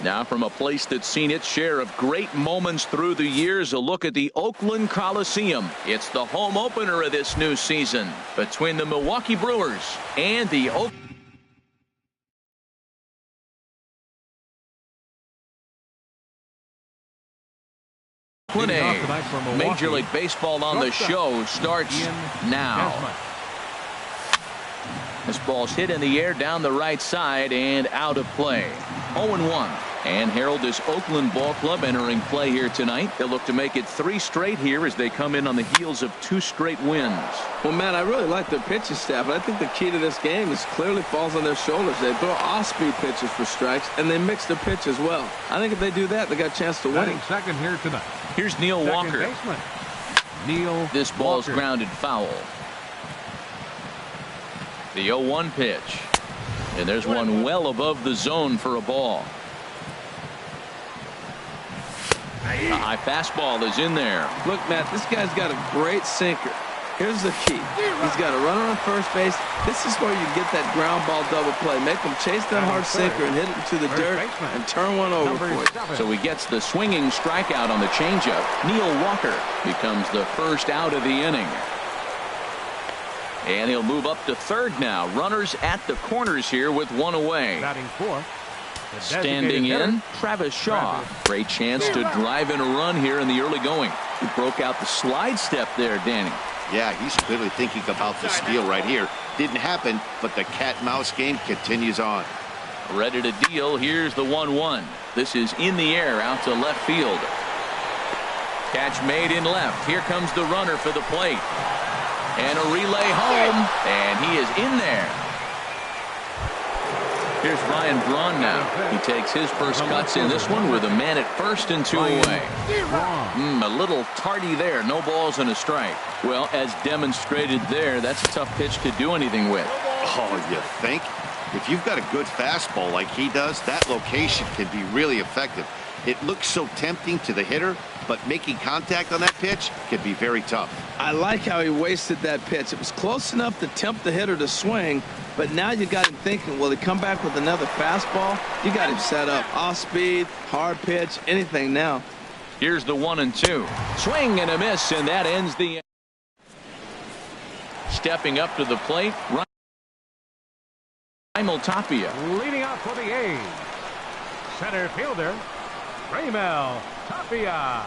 Now from a place that's seen its share of great moments through the years, a look at the Oakland Coliseum. It's the home opener of this new season between the Milwaukee Brewers and the Major League Baseball on the show starts now. This ball's hit in the air down the right side and out of play. 0-1. And Harold, this Oakland ball club entering play here tonight. They'll look to make it 3 straight here as they come in on the heels of 2 straight wins. Well, Matt, I really like their pitching staff, but I think the key to this game is clearly falls on their shoulders. They throw off-speed pitches for strikes, and they mix their pitch as well. I think if they do that, they got a chance to win. Second here tonight. Here's Neil Walker. Baseman. Neil This ball's Walker. grounded foul. The 0-1 pitch. And there's one well above the zone for a ball. A high fastball is in there. Look, Matt, this guy's got a great sinker. Here's the key. He's got a runner on first base. This is where you get that ground ball double play. Make him chase that hard sinker and hit it to the dirt and turn one over for you. So he gets the swinging strikeout on the changeup. Neil Walker becomes the first out of the inning. And he'll move up to third now. Runners at the corners here with 1 away. Batting fourth. Standing in, Travis Shaw. Great chance to drive in a run here in the early going. He broke out the slide step there, Danny. Yeah, he's clearly thinking about the steal right here. Didn't happen, but the cat-mouse game continues on. Ready to deal. Here's the 1-1. This is in the air out to left field. Catch made in left. Here comes the runner for the plate. And a relay home. And he is in there. Here's Ryan Braun now. He takes his first cuts in this one with a man at first and 2 away. A little tardy there. No balls and a strike. Well, as demonstrated there, that's a tough pitch to do anything with. Oh, you think? If you've got a good fastball like he does, that location can be really effective. It looks so tempting to the hitter, but making contact on that pitch can be very tough. I like how he wasted that pitch. It was close enough to tempt the hitter to swing, but now you got him thinking, will he come back with another fastball? You got him set up. Off speed, hard pitch, anything now. Here's the 1-2. Swing and a miss, and that ends the inning. Stepping up to the plate, Raimel Tapia. Leading off for the A's. Center fielder, Raimel Tapia.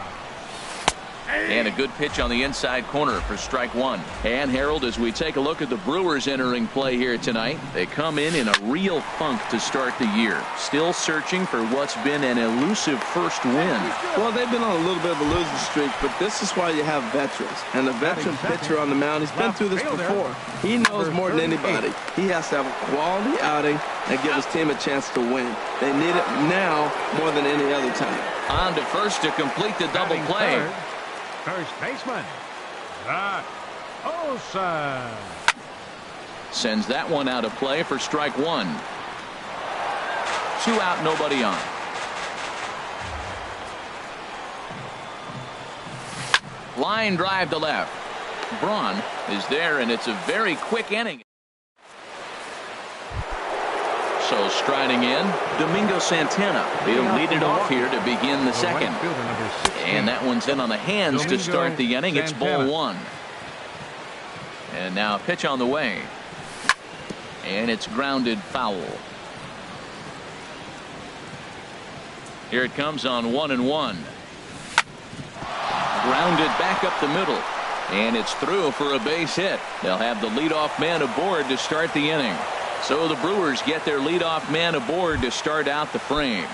And a good pitch on the inside corner for strike 1. And Harold, as we take a look at the Brewers entering play here tonight, they come in a real funk to start the year. Still searching for what's been an elusive first win. Well, they've been on a little bit of a losing streak, but this is why you have veterans. And the veteran pitcher on the mound, he's been through this before. He knows more than anybody. He has to have a quality outing and give his team a chance to win. They need it now more than any other time. On to first to complete the double play. First baseman, Zach Olsen. Sends that one out of play for strike 1. 2 out, nobody on. Line drive to left. Braun is there, and it's a very quick inning. So striding in, Domingo Santana. He'll lead it off here to begin the second. And that one's in on the hands to start the inning. It's ball 1. And now a pitch on the way. And it's grounded foul. Here it comes on 1-1. Grounded back up the middle. And it's through for a base hit. They'll have the leadoff man aboard to start the inning. So the Brewers get their leadoff man aboard to start out the frame.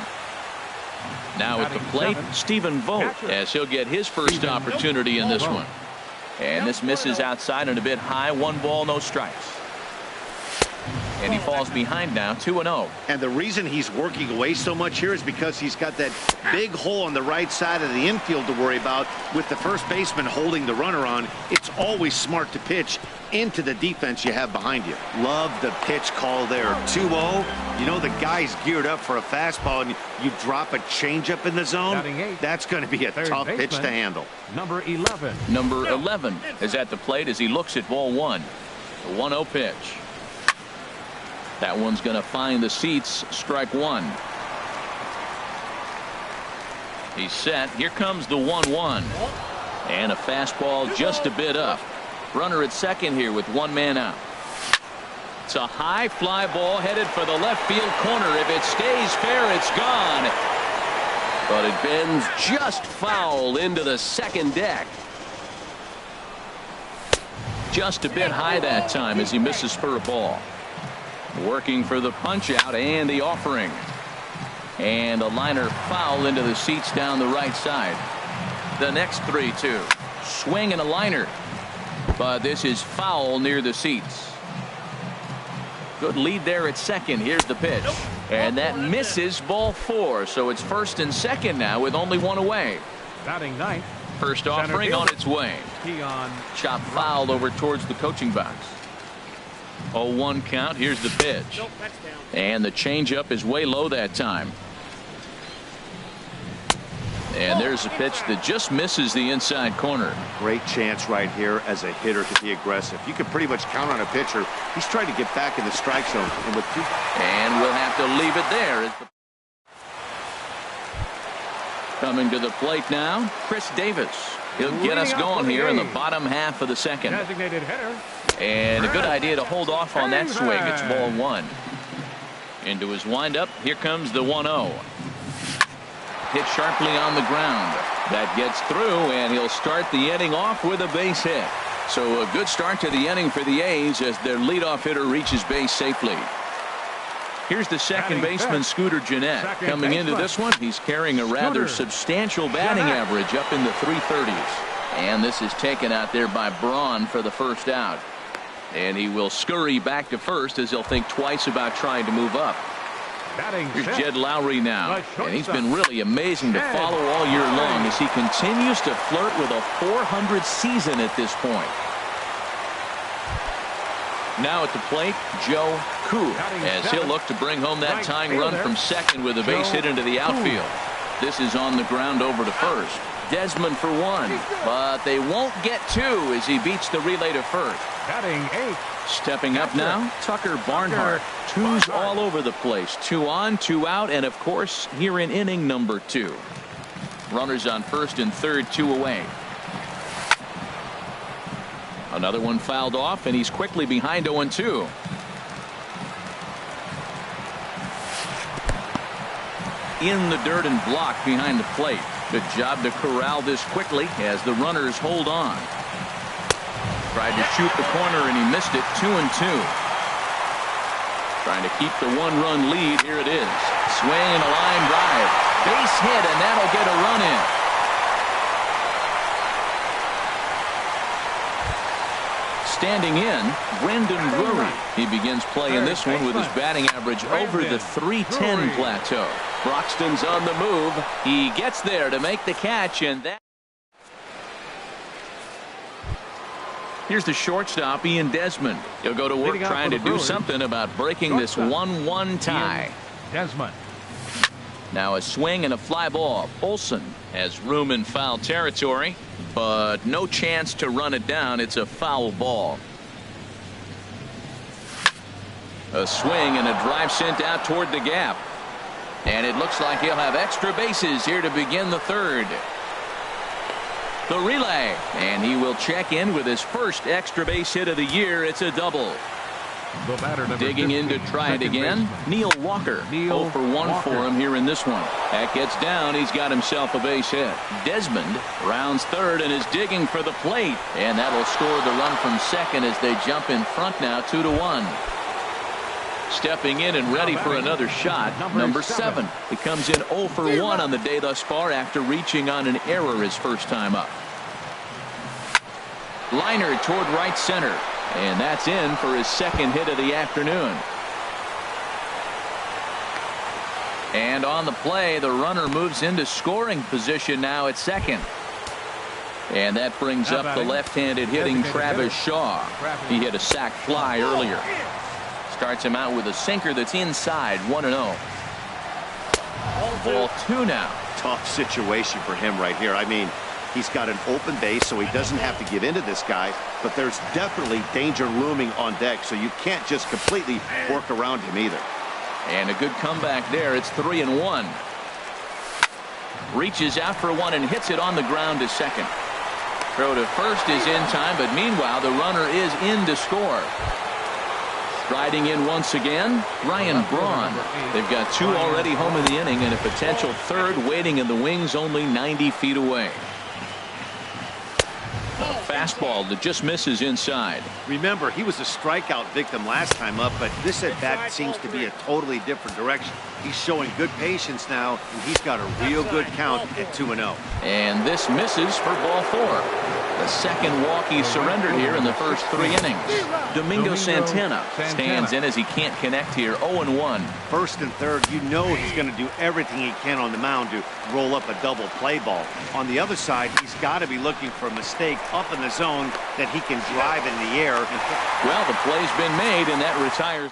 Now at the plate, Stephen Vogt, as he'll get his first opportunity in this one. And this misses outside and a bit high. 1 ball, no strikes. And he falls behind now, 2-0. And the reason he's working away so much here is because he's got that big hole on the right side of the infield to worry about with the first baseman holding the runner on. It's always smart to pitch into the defense you have behind you. Love the pitch call there. 2-0. You know the guy's geared up for a fastball, and you drop a changeup in the zone. That's going to be a tough pitch to handle. Number 11. Number 11 is at the plate as he looks at ball 1. The 1-0 pitch. That one's going to find the seats. Strike 1. He's set. Here comes the 1-1. And a fastball just a bit up. Runner at second here with one man out. It's a high fly ball headed for the left field corner. If it stays fair, it's gone. But it bends just foul into the second deck. Just a bit high that time as he misses for a ball. Working for the punch out and the offering. And a liner foul into the seats down the right side. The next 3-2. Swing and a liner. But this is foul near the seats. Good lead there at second. Here's the pitch. And that misses, ball 4. So it's first and second now with only one away. Batting ninth. First offering on its way. Chop foul over towards the coaching box. 0-1 count. Here's the pitch. And the changeup is way low that time. And there's a pitch that just misses the inside corner. Great chance right here as a hitter to be aggressive. You can pretty much count on a pitcher. He's trying to get back in the strike zone. And we'll have to leave it there. Coming to the plate now, Chris Davis. He'll get us going here in the bottom half of the second. Designated hitter. And a good idea to hold off on that swing. It's ball 1. Into his windup. Here comes the 1-0. Hit sharply on the ground. That gets through, and he'll start the inning off with a base hit. So a good start to the inning for the A's as their leadoff hitter reaches base safely. Here's the second baseman, Scooter Gennett. Coming into this one, he's carrying a rather substantial batting average up in the 330s. And this is taken out there by Braun for the first out. And he will scurry back to first as he'll think twice about trying to move up. Here's Jed Lowry now, and he's been really amazing to follow all year long as he continues to flirt with a .400 season at this point. Now at the plate, Joe Koo, as he'll look to bring home that tying run from second with a base hit into the outfield. This is on the ground over to first. Desmond for 1, but they won't get 2 as he beats the relay to first. Batting 8. Stepping up now, Tucker Barnhart. 2's all over the place. 2 on, 2 out, and of course here in inning number 2. Runners on first and third, 2 away. Another one fouled off, and he's quickly behind 0-2. In the dirt and blocked behind the plate. Good job to corral this quickly as the runners hold on. Tried to shoot the corner and he missed it. 2-2. Trying to keep the 1-run lead. Here it is. Swing and a line drive. Base hit, and that'll get a run in. Standing in, Brendan Drury. He begins play in this one with his batting average over the .310 plateau. Broxton's on the move. He gets there to make the catch, and that. Here's the shortstop, Ian Desmond. He'll go to work trying to do something about breaking this 1-1 tie. Desmond. Now a swing and a fly ball. Olson has room in foul territory, but no chance to run it down. It's a foul ball. A swing and a drive sent out toward the gap. And it looks like he'll have extra bases here to begin the third. The relay, and he will check in with his first extra base hit of the year. It's a double. Digging in to try it again, Neil Walker. 0 for 1 for him here in this one. That gets down. He's got himself a base hit. Desmond rounds third and is digging for the plate, and that'll score the run from second as they jump in front now 2-1. Stepping in and ready for another shot, number 7. He comes in 0 for 1 on the day thus far after reaching on an error his first time up. Liner toward right center, and that's in for his second hit of the afternoon. And on the play, the runner moves into scoring position now at second. And that brings up the left-handed hitting Travis Shaw. He hit a sac fly earlier. Starts him out with a sinker that's inside. 1-0. Ball 2 now. Tough situation for him right here. I mean, he's got an open base, so he doesn't have to give into this guy, but there's definitely danger looming on deck, so you can't just completely work around him either. And a good comeback there. It's 3-1. Reaches out for one and hits it on the ground to second. Throw to first is in time, but meanwhile the runner is in to score. Striding in once again, Ryan Braun. They've got 2 already home in the inning and a potential third waiting in the wings only 90 feet away. Fastball that just misses inside. Remember, he was a strikeout victim last time up, but this at bat seems to be a totally different direction. He's showing good patience now, and he's got a real good count at 2-0. And this misses for ball 4. The second walk he surrendered here in the first 3 innings. Domingo Santana stands in as he can't connect here. 0-1. First and third, you know he's going to do everything he can on the mound to roll up a double play ball. On the other side, he's got to be looking for a mistake up in the zone that he can drive in the air. Well, the play's been made, and that retires.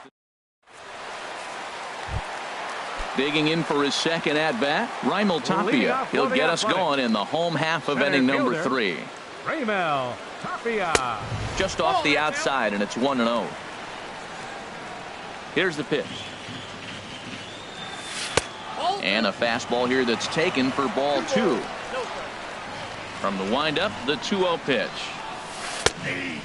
Digging in for his second at-bat, Raimel Tapia. He'll get us going in the home half of inning number 3. Raimel Tapia. Just off the outside, and it's 1-0. Here's the pitch. And a fastball here that's taken for ball 2. From the windup, the 2-0 pitch.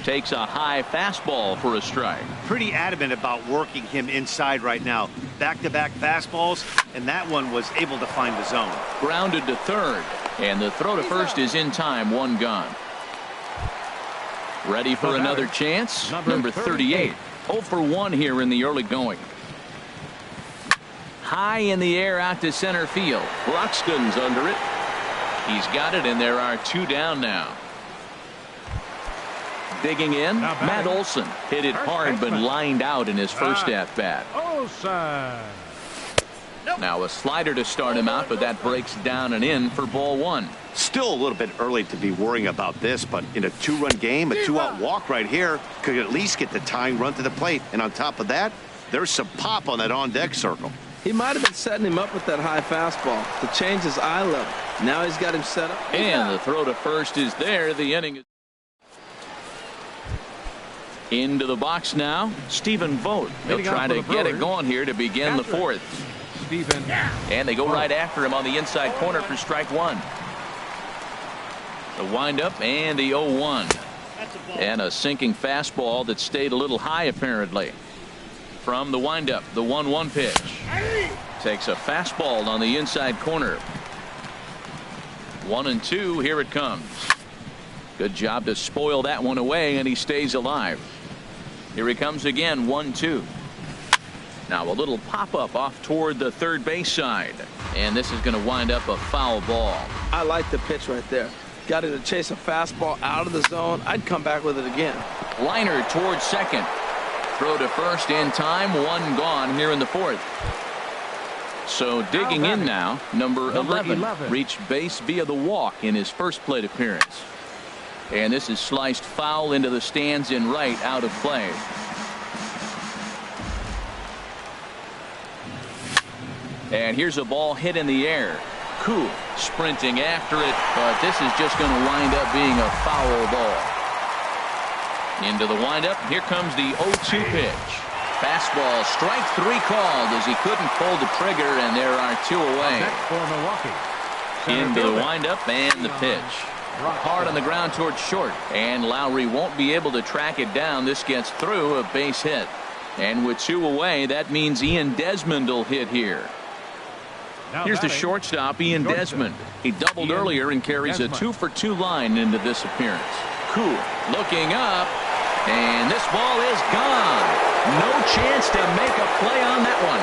Takes a high fastball for a strike. Pretty adamant about working him inside right now. Back-to-back fastballs, and that one was able to find the zone. Grounded to third, and the throw to first is in time. 1 gone. Ready for another chance. Number 38. 0 for 1 here in the early going. High in the air out to center field. Broxton's under it. He's got it, and there are 2 down now. Digging in, Matt Olson hit it hard but lined out in his first at-bat. Now a slider to start him out, but that breaks down and in for ball 1. Still a little bit early to be worrying about this, but in a 2-run game, a 2-out walk right here could at least get the tying run to the plate. And on top of that, there's some pop on that on-deck circle. He might have been setting him up with that high fastball to change his eye level. Now he's got him set up. And the throw to first is there. The inning is into the box now. Stephen Vogt. He'll try to get it going here to begin the 4th. And they go right after him on the inside corner for strike 1. The windup and the 0-1. And a sinking fastball that stayed a little high apparently. From the windup, the 1-1 pitch. Takes a fastball on the inside corner. 1-2. Here it comes. Good job to spoil that one away, and he stays alive. Here he comes again. 1-2. Now a little pop-up off toward the third base side. And this is going to wind up a foul ball. I like the pitch right there. Got him to chase a fastball out of the zone. I'd come back with it again. Liner towards second. Throw to first in time. 1 gone here in the 4th. So digging in now, number 11 reached base via the walk in his first plate appearance. And this is sliced foul into the stands in right, out of play. And here's a ball hit in the air. Koo sprinting after it, but this is just going to wind up being a foul ball. Into the windup. Here comes the 0-2 pitch. Fastball, strike 3 called as he couldn't pull the trigger, and there are 2 away. Into the windup and the pitch. Hard on the ground towards short, and Lowry won't be able to track it down. This gets through, a base hit. And with 2 away, that means Ian Desmond will hit here. Here's the shortstop, Ian Desmond. He doubled earlier and carries a 2-for-2 line into this appearance. Cool looking up, and this ball is gone. No chance to make a play on that one.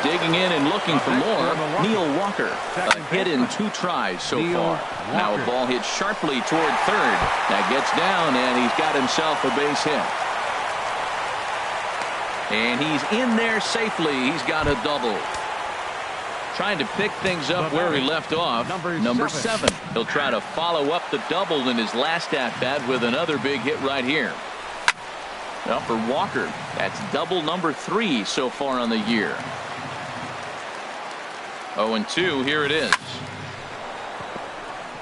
Digging in and looking for more, Neil Walker. A hit in 2 tries so far. Now a ball hit sharply toward third. That gets down, and he's got himself a base hit. And he's in there safely. He's got a double. Trying to pick things up where he left off. Number 7. He'll try to follow up the double in his last at-bat with another big hit right here. Well, for Walker, that's double number 3 so far on the year. 0-2. Here it is.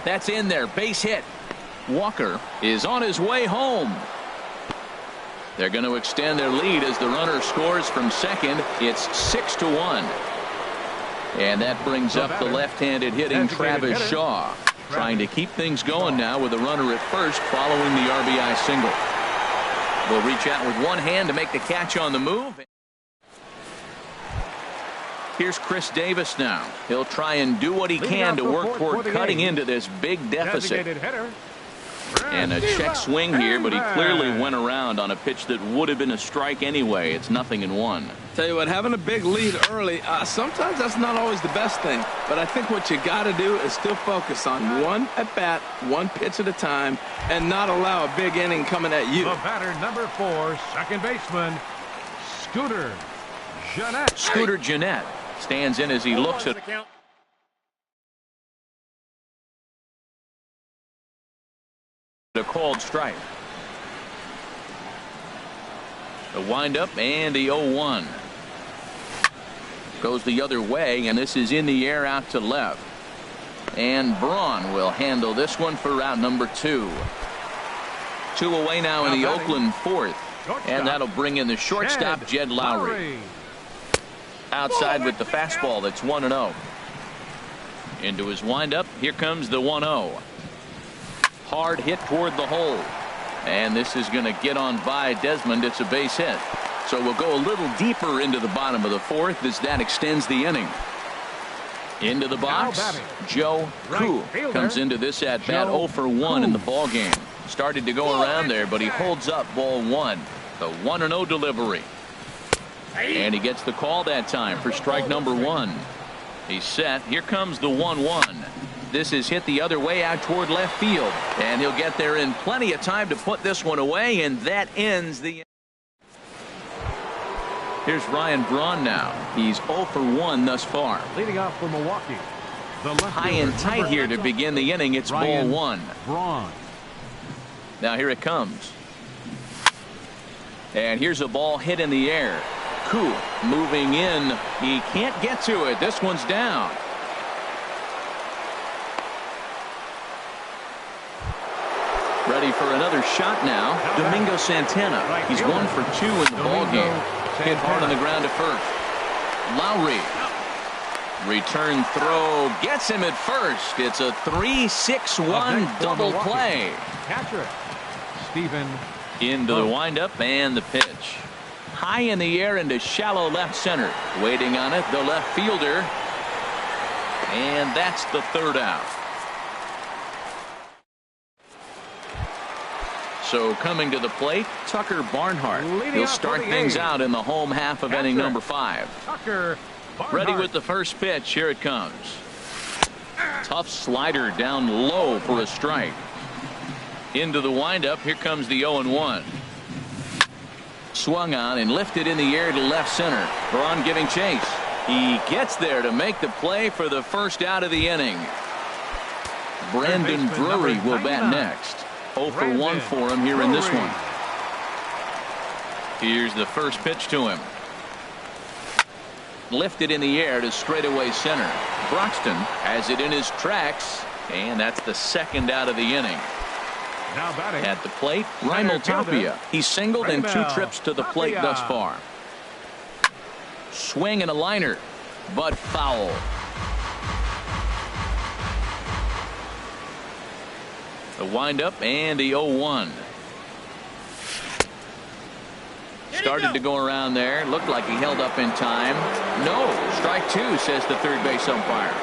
That's in there. Base hit. Walker is on his way home. They're going to extend their lead as the runner scores from second. It's 6-1. And that brings up the left-handed hitting Travis Shaw. Trying to keep things going now with a runner at first following the RBI single. Will reach out with one hand to make the catch on the move. Here's Chris Davis now. He'll try and do what he can to work toward cutting into this big deficit. And a check swing here, but he clearly went around on a pitch that would have been a strike anyway. It's 0-1. Tell you what, having a big lead early, sometimes that's not always the best thing. But I think what you got to do is still focus on one at-bat, one pitch at a time, and not allow a big inning coming at you. The batter, number 4, second baseman, Scooter Gennett. Scooter Gennett stands in as he looks at a called strike. The windup and the 0-1. Goes the other way, and this is in the air out to left. And Braun will handle this one for out number 2. 2 away now in the Oakland 4th. And that'll bring in the shortstop, Jed Lowry. Outside with the fastball, that's 1-0. Into his windup, here comes the 1-0. Hard hit toward the hole. And this is going to get on by Desmond. It's a base hit. So we'll go a little deeper into the bottom of the 4th as that extends the inning. Into the box, Joe Koo comes into this at bat 0 for 1 in the ball game. Started to go around there, but he holds up ball 1. The 1-0 delivery. And he gets the call that time for strike number 1. He's set. Here comes the 1-1. This is hit the other way out toward left field. And he'll get there in plenty of time to put this one away, and that ends the. Here's Ryan Braun now. He's 0 for 1 thus far. Leading off for Milwaukee. High and tight here to begin the inning. It's ball 1. Braun. Now here it comes. And here's a ball hit in the air. Koo moving in. He can't get to it. This one's down. Ready for another shot now. Domingo Santana. He's 1 for 2 in the ball game. Hit hard on the ground at first. Lowry. Return throw gets him at first. It's a 3-6-1 double play. Catcher Stephen into the windup and the pitch. High in the air into shallow left center. Waiting on it, the left fielder. And that's the 3rd out. So coming to the plate, Tucker Barnhart. He'll start things out in the home half of inning number 5. Tucker Barnhart. Ready with the first pitch. Here it comes. Tough slider down low for a strike. Into the windup. Here comes the 0-1. Swung on and lifted in the air to left center. Braun giving chase. He gets there to make the play for the first out of the inning. Brandon Drury will bat next. 0 for 1 for him here in this one. Here's the first pitch to him. Lifted in the air to straightaway center. Broxton has it in his tracks, and that's the 2nd out of the inning. Now batting at the plate, Raimel Tapia. He's singled in 2 trips to the plate thus far. Swing and a liner, but foul. The windup and the 0-1. Started to go around there. Looked like he held up in time. No. Strike 2, says the third base umpire.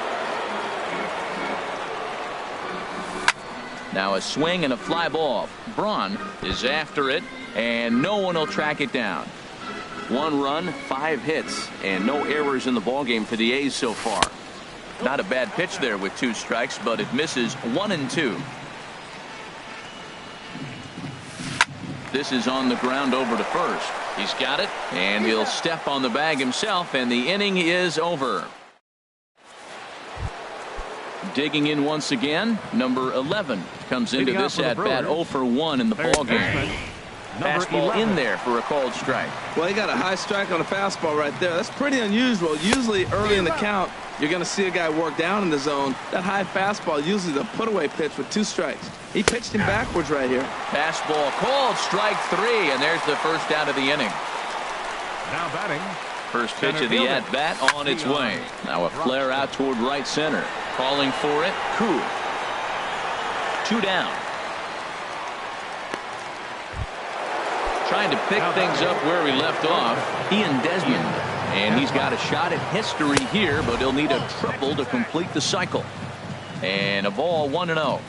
Now a swing and a fly ball. Braun is after it, and no one will track it down. 1 run, 5 hits, and no errors in the ballgame for the A's so far. Not a bad pitch there with 2 strikes, but it misses 1 and 2. This is on the ground over to first. He's got it, and he'll step on the bag himself, and the inning is over. Digging in once again, number 11 comes into this at bat 0 for 1 in the ball game. Fastball in there for a called strike. Well, he got a high strike on a fastball right there. That's pretty unusual. Usually early in the count, you're going to see a guy work down in the zone. That high fastball usually the put-away pitch with 2 strikes. He pitched him backwards right here. Fastball called, strike 3, and there's the first out of the inning. Now batting, First pitch of the at-bat on its way. Now a flare out toward right center. Calling for it, Koo. 2 down. Trying to pick things up where we left off, Ian Desmond. And he's got a shot at history here, but he'll need a triple to complete the cycle. And a ball 1-0.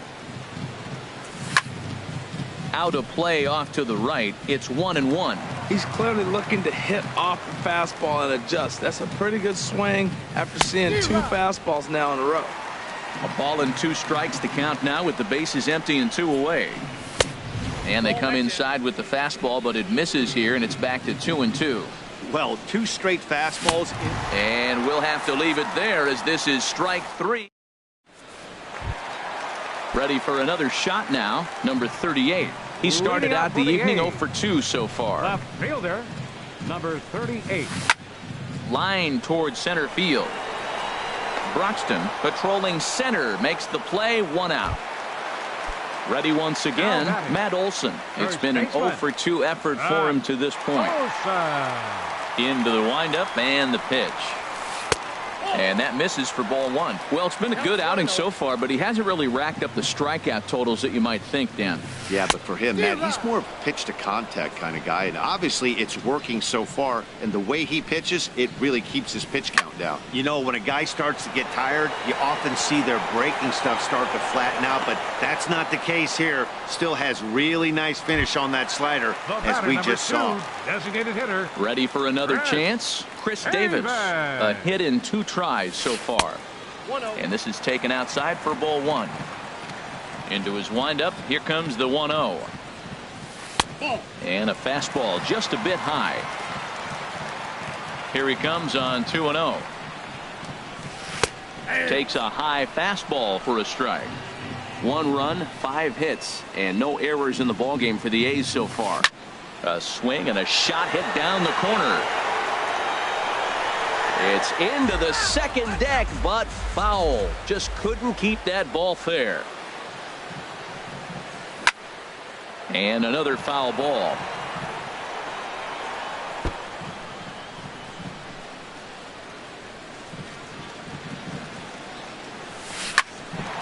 Out of play off to the right. It's 1-1. He's clearly looking to hit off the fastball and adjust. That's a pretty good swing after seeing 2 fastballs now in a row. A ball and 2 strikes to count now with the bases empty and 2 away. And they come inside with the fastball, but it misses here, and it's back to 2-2. Well, 2 straight fastballs. And we'll have to leave it there as this is strike 3. Ready for another shot now, number 38. He started out the evening 0 for 2 so far. Left fielder, number 38. Line towards center field. Broxton patrolling center makes the play, 1 out. Ready once again, Matt Olson. It's been an 0 for 2 effort for him to this point. Into the windup and the pitch. And that misses for ball 1. Well, it's been a good outing so far, but he hasn't really racked up the strikeout totals that you might think, Dan. Yeah, but for him, Matt, he's more of a pitch to contact kind of guy, and obviously it's working so far, and the way he pitches, it really keeps his pitch count down. You know, when a guy starts to get tired, you often see their breaking stuff start to flatten out, but that's not the case here. Still has really nice finish on that slider, as we just saw. Designated hitter. Ready for another chance? Chris Davis. A hit in 2 tries so far. And this is taken outside for ball 1. Into his windup. Here comes the 1-0. And a fastball just a bit high. Here he comes on 2-0. Takes a high fastball for a strike. 1 run, 5 hits, and no errors in the ballgame for the A's so far. A swing and a shot hit down the corner. It's into the second deck, but foul. Just couldn't keep that ball fair. And another foul ball.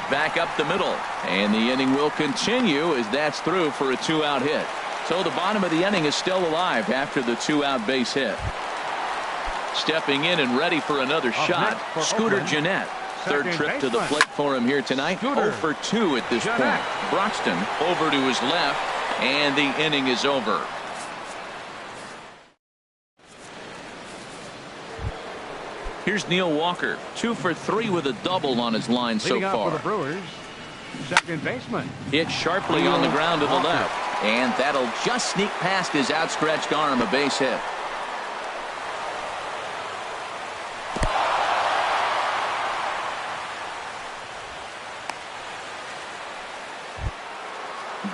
Back up the middle. And the inning will continue as that's through for a 2-out hit. So the bottom of the inning is still alive after the 2-out base hit. Stepping in and ready for another shot, Scooter Gennett. Third trip to the plate for him here tonight. 0 for 2 at this point. Broxton over to his left, and the inning is over. Here's Neil Walker, 2 for 3 with a double on his line so far. For the Brewers, second baseman. Hit sharply on the ground to the left, and that'll just sneak past his outstretched arm, a base hit.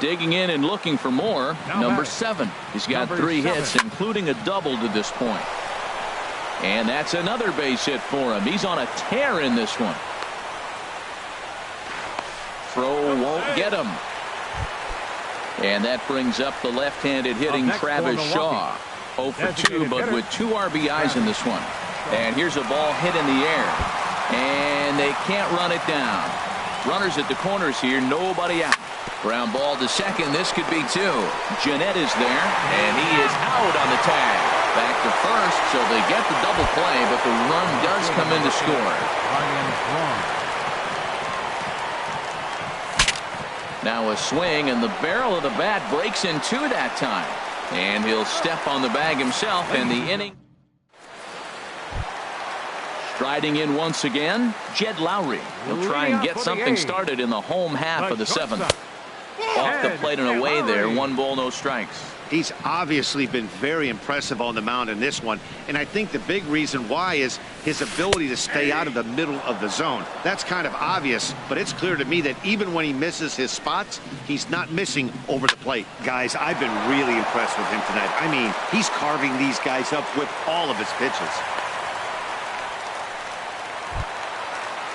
Digging in and looking for more, number 7. He's got 3 hits, including a double to this point. And that's another base hit for him. He's on a tear in this one. Throw won't get him. And that brings up the left-handed hitting Travis Shaw. 0 for 2, but with 2 RBIs in this one. And here's a ball hit in the air. And they can't run it down. Runners at the corners here, nobody out. Ground ball to second. This could be 2. Gennett is there, and he is out on the tag. Back to first, so they get the double play, but the run does come in to score. Now a swing, and the barrel of the bat breaks in 2 that time. And he'll step on the bag himself, and the inning. Striding in once again, Jed Lowry. He'll try and get something started in the home half of the 7th. Off the plate and away there, 1 ball, no strikes. He's obviously been very impressive on the mound in this one, and I think the big reason why is his ability to stay out of the middle of the zone. That's kind of obvious, but it's clear to me that even when he misses his spots, he's not missing over the plate. Guys, I've been really impressed with him tonight. I mean, he's carving these guys up with all of his pitches.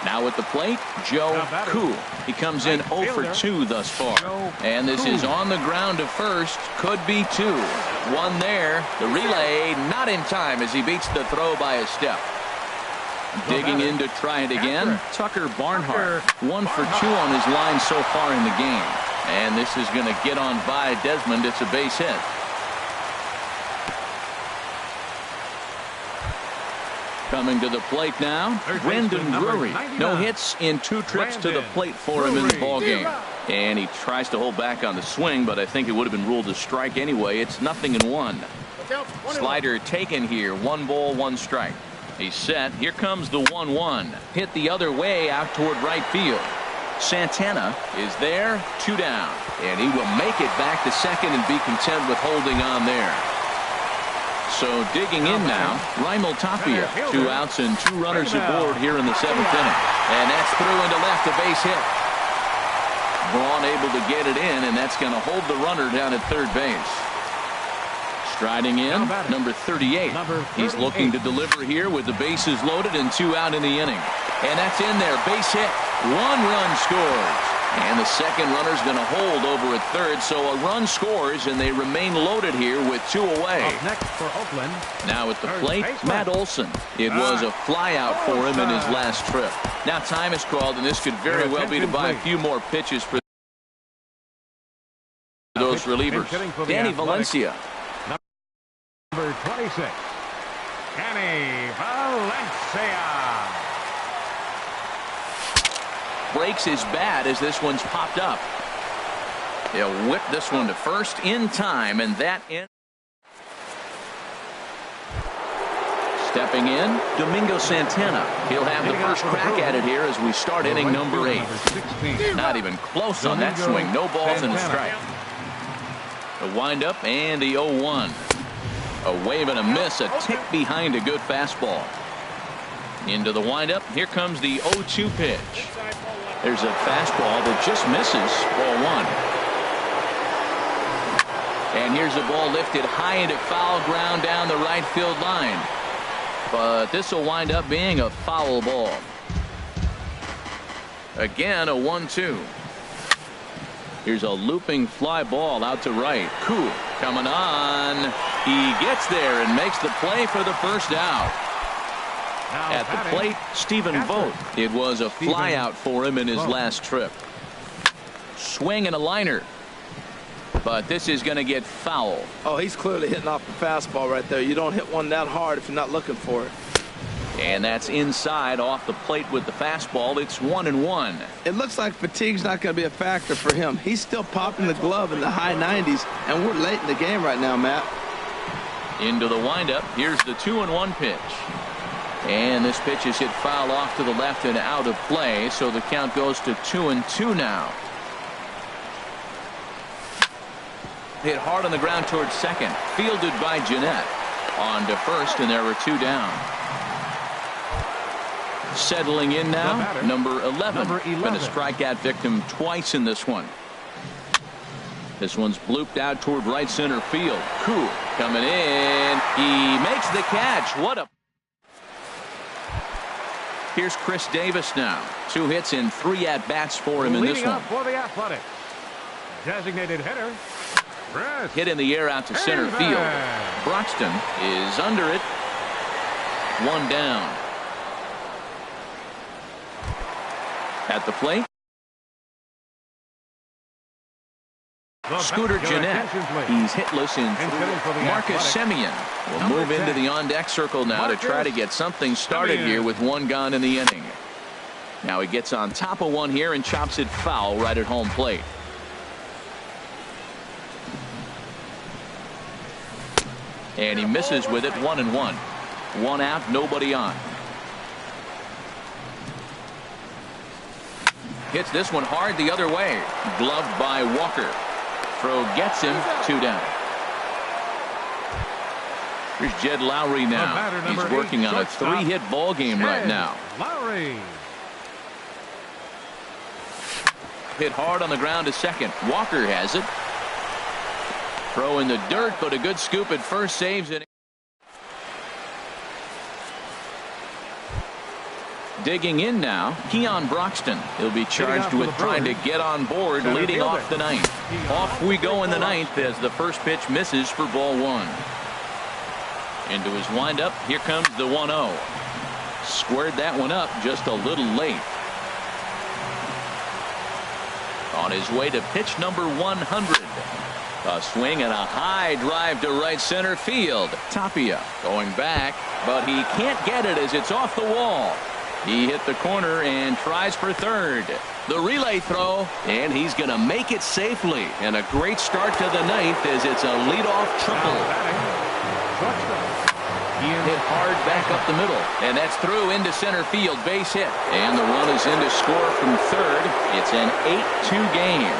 Now at the plate, Joe Koo. He comes in 0 for 2 thus far. And this is on the ground to first. Could be 2. 1 there. The relay not in time as he beats the throw by a step. Digging in to try it again, Tucker Barnhart. 1 for 2 on his line so far in the game. And this is going to get on by Desmond. It's a base hit. Coming to the plate now, Brendan Drury. No hits in 2 trips to the plate for him in the ballgame. And he tries to hold back on the swing, but I think it would have been ruled a strike anyway. It's 0-1. Slider taken here. 1 ball, 1 strike. He's set. Here comes the 1-1. Hit the other way out toward right field. Santana is there. 2 down. And he will make it back to second and be content with holding on there. So digging in now, Raimel Tapia. 2 outs and 2 runners aboard here in the 7th inning. And that's through into left, a base hit. Braun able to get it in, and that's going to hold the runner down at third base. Striding in, number 38. He's looking to deliver here with the bases loaded and 2 out in the inning. And that's in there, base hit. 1 run scores. And the second runner's going to hold over at third, so a run scores, and they remain loaded here with 2 away. Up next for Oakland. Now at the plate, Matt Olson. It was a flyout for him in his last trip. Now time is called, and this could very well be to buy a few more pitches for those relievers. Danny Valencia. Number 26, Danny Valencia. Breaks his bat as this one's popped up. He'll whip this one to first in time, and that in. Stepping in, Domingo Santana. He'll have the first crack at it here as we start inning number 8. Not even close on that swing. No balls and a strike. The windup and the 0-1. A wave and a miss, a tick behind a good fastball. Into the windup. Here comes the 0-2 pitch. There's a fastball that just misses. Ball 1. And here's a ball lifted high into foul ground down the right field line. But this will wind up being a foul ball. Again, a 1-2. Here's a looping fly ball out to right. Koo coming on. He gets there and makes the play for the first out. At the plate, Stephen Vogt. It was a flyout for him in his last trip. Swing and a liner. But this is going to get foul. Oh, he's clearly hitting off the fastball right there. You don't hit one that hard if you're not looking for it. And that's inside off the plate with the fastball. It's 1-1. It looks like fatigue's not going to be a factor for him. He's still popping the glove in the high 90s, and we're late in the game right now, Matt. Into the windup. Here's the 2-1 pitch. And this pitch is hit foul off to the left and out of play, so the count goes to 2-2 now. Hit hard on the ground towards second. Fielded by Jeanette. On to first, and there were 2 down. Settling in now, number 11. Been a strikeout victim twice in this one. This one's blooped out toward right center field. Koo coming in. He makes the catch. What a... Here's Chris Davis now. 2 hits and 3 at-bats for him in this one. For the Athletics, designated hitter, Chris. Hit in the air out to center field. Broxton is under it. 1 down. At the plate, Scooter Jeanette. He's hitless in 3. Marcus Semien will move into the on-deck circle now to try to get something started here with 1 gone in the inning. Now he gets on top of one here and chops it foul right at home plate. And he misses with it. 1-1. 1 out, nobody on. Hits this one hard the other way. Gloved by Walker. Throw gets him. 2 down. Here's Jed Lowry now. He's working on a 3-hit ball game right now. Lowry. Hit hard on the ground to second. Walker has it. Throw in the dirt, but a good scoop at first saves it. Digging in now, Keon Broxton. He'll be charged with trying to get on board, leading off the ninth. Off we go in the ninth as the first pitch misses for ball one. Into his windup, here comes the 1-0. Squared that one up just a little late. On his way to pitch number 100. A swing and a high drive to right center field. Tapia going back, but he can't get it as it's off the wall. He hit the corner and tries for third. The relay throw, and he's going to make it safely. And a great start to the ninth as it's a leadoff triple. Hit hard back up the middle, and that's through into center field, base hit. And the run is in to score from third. It's an 8-2 game.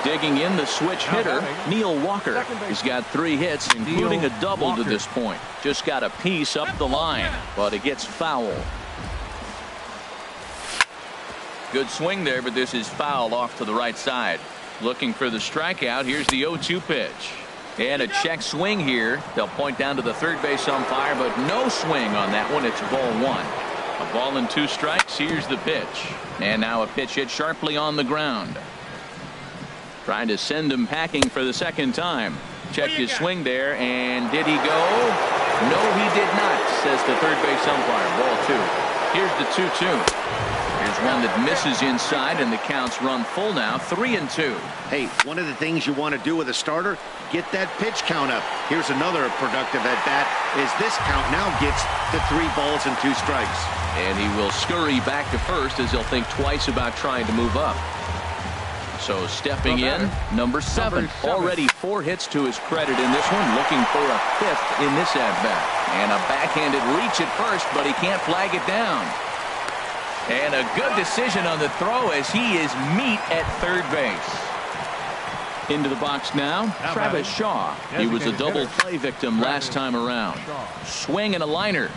Digging in the switch hitter, Neil Walker. He's got 3 hits, including a double to this point. Just got a piece up the line, but it gets foul. Good swing there, but this is foul off to the right side. Looking for the strikeout. Here's the 0-2 pitch. And a check swing here. They'll point down to the third base umpire, but no swing on that one. It's ball one. A ball and 2 strikes. Here's the pitch. And now a pitch hit sharply on the ground. Trying to send him packing for the second time. Checked his swing there, and did he go? No, he did not, says the third base umpire. Ball 2. Here's the 2-2. Here's one that misses inside, and the count's run full now, 3-2. Hey, one of the things you want to do with a starter, get that pitch count up. Here's another productive at bat as this count now gets to 3 balls and 2 strikes. And he will scurry back to first as he'll think twice about trying to move up. So stepping in, number 7. Already 4 hits to his credit in this one, looking for a 5th in this at-bat. And a backhanded reach at first, but he can't flag it down. And a good decision on the throw as he is meat at third base. Into the box now, Travis Shaw. He was a double play victim last time around. Swing and a liner.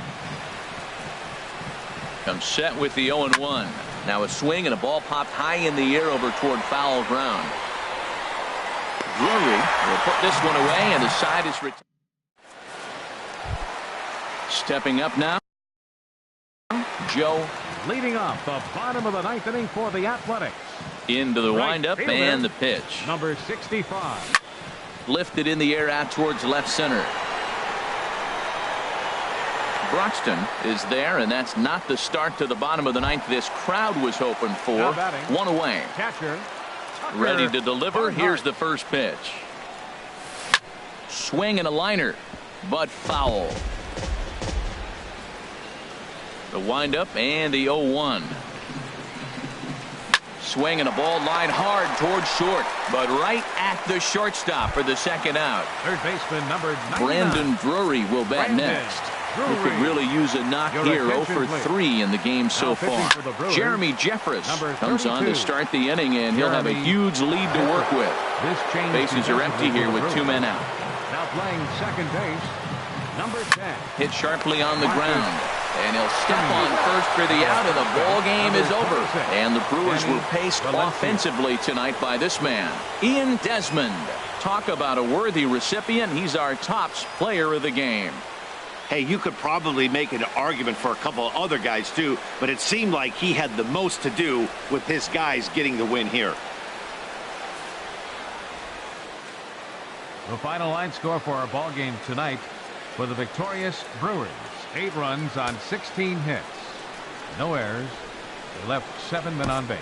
Comes set with the 0-1. Now a swing and a ball popped high in the air over toward foul ground. Drury will put this one away, and the side is retired. Stepping up now, Joe. Leading off the bottom of the 9th inning for the Athletics. Into the windup and the pitch. Number 65. Lifted in the air out towards left center. Broxton is there, and that's not the start to the bottom of the 9th this crowd was hoping for. One away. Catcher. Ready to deliver. Here's the first pitch. Swing and a liner, but foul. The windup and the 0-1. Swing and a ball line hard towards short, but right at the shortstop for the second out. Third baseman number 99. Brandon Drury will bat next. He could really use a knock here. 0 for 3 in the game so far. Jeremy Jeffress comes on to start the inning, and he'll have a huge lead to work with. Bases are empty here with 2 men out. Now playing second base, number 10. Hit sharply on the ground. And he'll step on first for the out, and the ball game is over. And the Brewers were paced offensively tonight by this man, Ian Desmond. Talk about a worthy recipient. He's our tops player of the game. Hey, you could probably make an argument for a couple of other guys too, but it seemed like he had the most to do with his guys getting the win here. The final line score for our ball game tonight for the victorious Brewers. 8 runs on 16 hits. No errors. They left 7 men on base.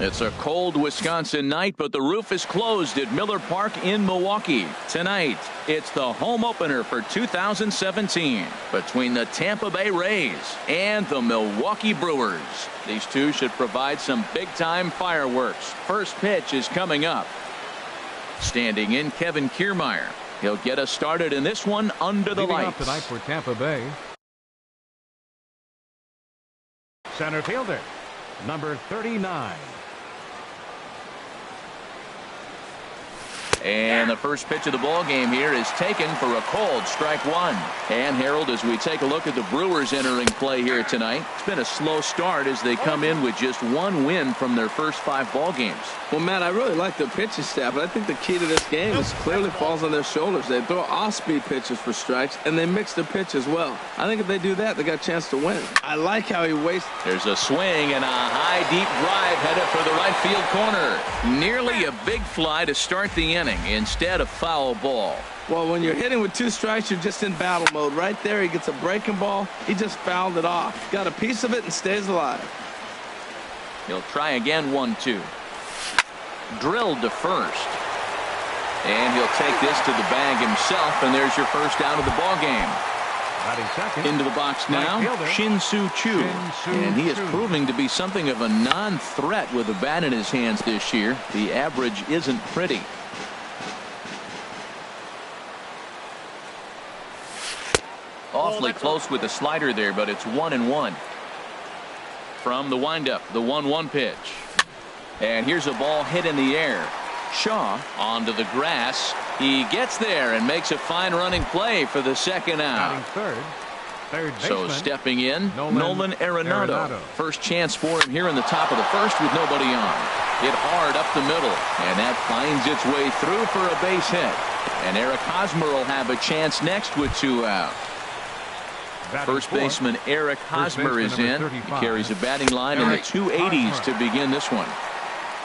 It's a cold Wisconsin night, but the roof is closed at Miller Park in Milwaukee. Tonight, it's the home opener for 2017 between the Tampa Bay Rays and the Milwaukee Brewers. These two should provide some big-time fireworks. First pitch is coming up. Standing in, Kevin Kiermaier. He'll get us started in this one under the lights. Up tonight for Tampa Bay. Center fielder, number 39. And the first pitch of the ball game here is taken for a cold strike one. And Harold, as we take a look at the Brewers entering play here tonight, it's been a slow start as they come in with just one win from their first 5 ball games. Well, Matt, I really like their pitching staff, but I think the key to this game is clearly falls on their shoulders. They throw off-speed pitches for strikes, and they mix their pitch as well. I think if they do that, they got a chance to win. I like how he wastes. There's a swing and a high, deep drive headed for the right field corner. Nearly a big fly to start the inning. Instead, a foul ball. Well, when you're hitting with 2 strikes, you're just in battle mode. Right there, he gets a breaking ball. He just fouled it off. Got a piece of it and stays alive. He'll try again, 1-2. Drilled to first. And he'll take this to the bag himself, and there's your first out of the ball game. Into the box now, Shin-Soo Choo. And he is proving to be something of a non-threat with a bat in his hands this year. The average isn't pretty. Awfully close with the slider there, but it's 1-1. From the windup, the 1-1 pitch. And here's a ball hit in the air. Shaw onto the grass. He gets there and makes a fine running play for the second out. Third so stepping in, Nolan Arenado. First chance for him here in the top of the first with nobody on. Hit hard up the middle, and that finds its way through for a base hit. And Eric Hosmer will have a chance next with 2 out. First baseman Eric Hosmer is in. He carries a batting line in the 280s to begin this one.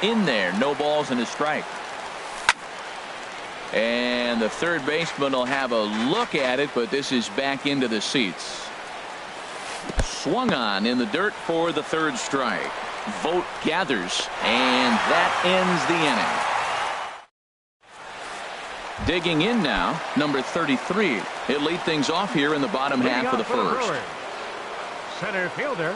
In there, no balls and a strike. And the third baseman will have a look at it, but this is back into the seats. Swung on in the dirt for the third strike. Vote gathers, and that ends the inning. Digging in now, number 33. He'll lead things off here in the bottom half of the first. Center fielder.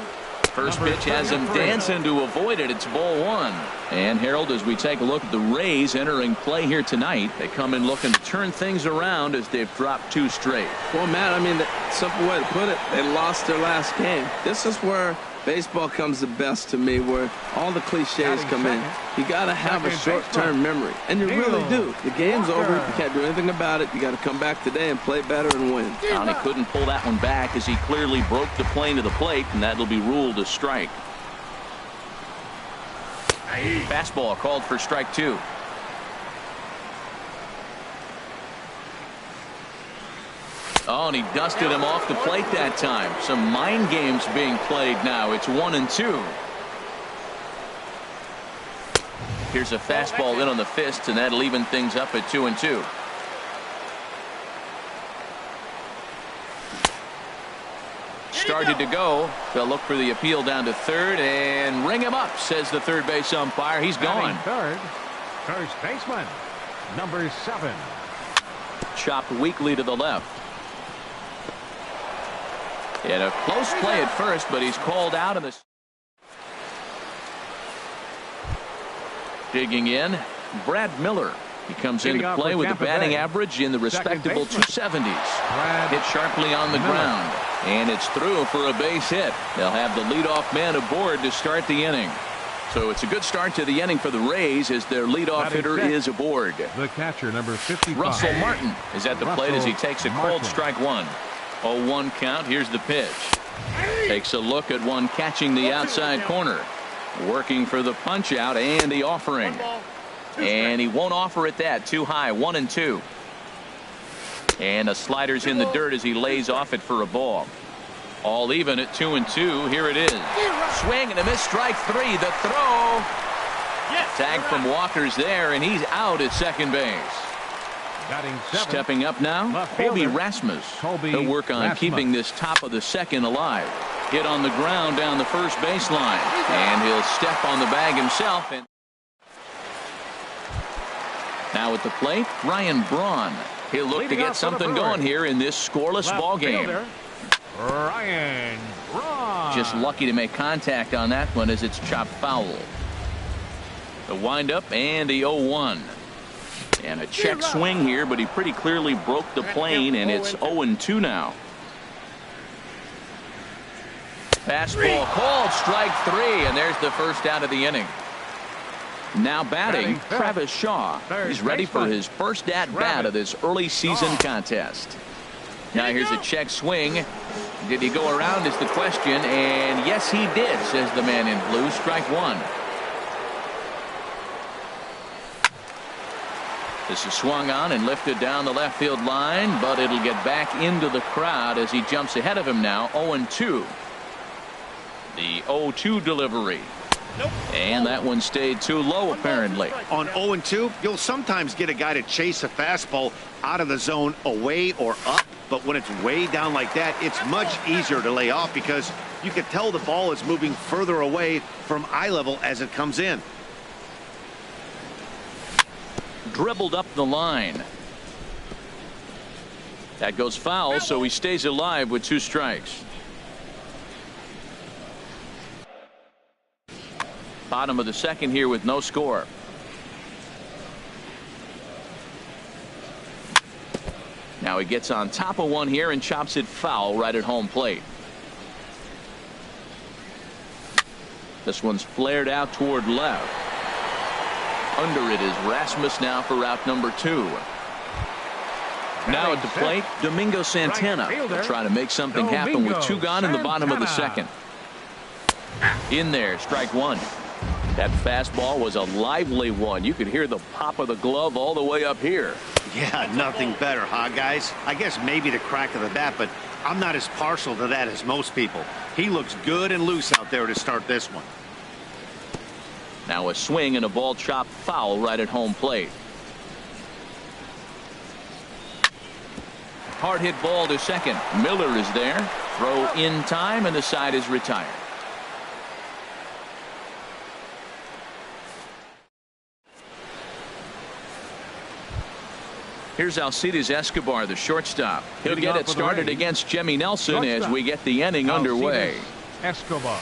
First pitch has him dancing to avoid it. It's ball 1. And Harold, as we take a look at the Rays entering play here tonight, they come in looking to turn things around as they've dropped 2 straight. Well, Matt, I mean, the simple way to put it, they lost their last game. This is where baseball comes the best to me, where all the cliches come in. You got to have a short-term memory, and you really do. The game's over. You can't do anything about it. You got to come back today and play better and win. Downey couldn't pull that one back as he clearly broke the plane to the plate, and that'll be ruled a strike. Fastball called for strike 2. Oh, and he dusted him off the plate that time. Some mind games being played now. It's 1-2. Here's a fastball in on the fist, and that'll even things up at 2-2. Started to go. They'll look for the appeal down to third and ring him up, says the third base umpire. He's gone. First baseman, number 7. Chopped weakly to the left. And a close play at first, but he's called out in this. Digging in, Brad Miller. He comes into play with a batting average in the respectable 270s. Hit sharply on the ground, and it's through for a base hit. They'll have the leadoff man aboard to start the inning. So it's a good start to the inning for the Rays as their leadoff hitter is aboard. The catcher, number 55. Russell Martin is at the plate as he takes a cold strike 1. 0-1 count. Here's the pitch. Takes a look at one catching the outside corner. Working for the punch out and the offering. And he won't offer it that. Too high. 1-2. And the slider's in the dirt as he lays off it for a ball. All even at 2-2. Here it is. Swing and a miss. Strike 3. The throw. Tag from Walker's there, and he's out at second base. Stepping up now, Colby Rasmus. He'll work on keeping this top of the second alive. hit on the ground down the first baseline, and he'll step on the bag himself. And now at the plate, Ryan Braun. He'll look to get something going here in this scoreless ball game. Ryan Braun. Just lucky to make contact on that one as it's chopped foul. The windup and the 0-1. And a check swing here, but he pretty clearly broke the plane, and it's 0-2 now. Fastball called, strike 3, and there's the first out of the inning. Now batting, Travis Shaw. He's ready for his first at-bat of this early season contest. Now here's a check swing. Did he go around is the question, and yes he did, says the man in blue. Strike 1. This is swung on and lifted down the left field line, but it'll get back into the crowd as he jumps ahead of him now. 0-2. The 0-2 delivery. And that one stayed too low apparently. On 0-2, you'll sometimes get a guy to chase a fastball out of the zone away or up, but when it's way down like that, it's much easier to lay off because you can tell the ball is moving further away from eye level as it comes in. Dribbled up the line. That goes foul, so he stays alive with 2 strikes. Bottom of the second here with no score. Now he gets on top of one here and chops it foul right at home plate. This one's flared out toward left. Under it is Rasmus now for route number 2. Now at the plate, Domingo Santana will try to make something happen with 2 gone in the bottom of the second. In there, strike 1. That fastball was a lively one. You could hear the pop of the glove all the way up here. Yeah, nothing better, huh, guys? I guess maybe the crack of the bat, but I'm not as partial to that as most people. He looks good and loose out there to start this one. Now a swing and a ball chopped foul right at home plate. Hard hit ball to second. Miller is there. Throw in time, and the side is retired. Here's Alcides Escobar, the shortstop. He'll get it started against Jimmy Nelson as we get the inning underway. Escobar.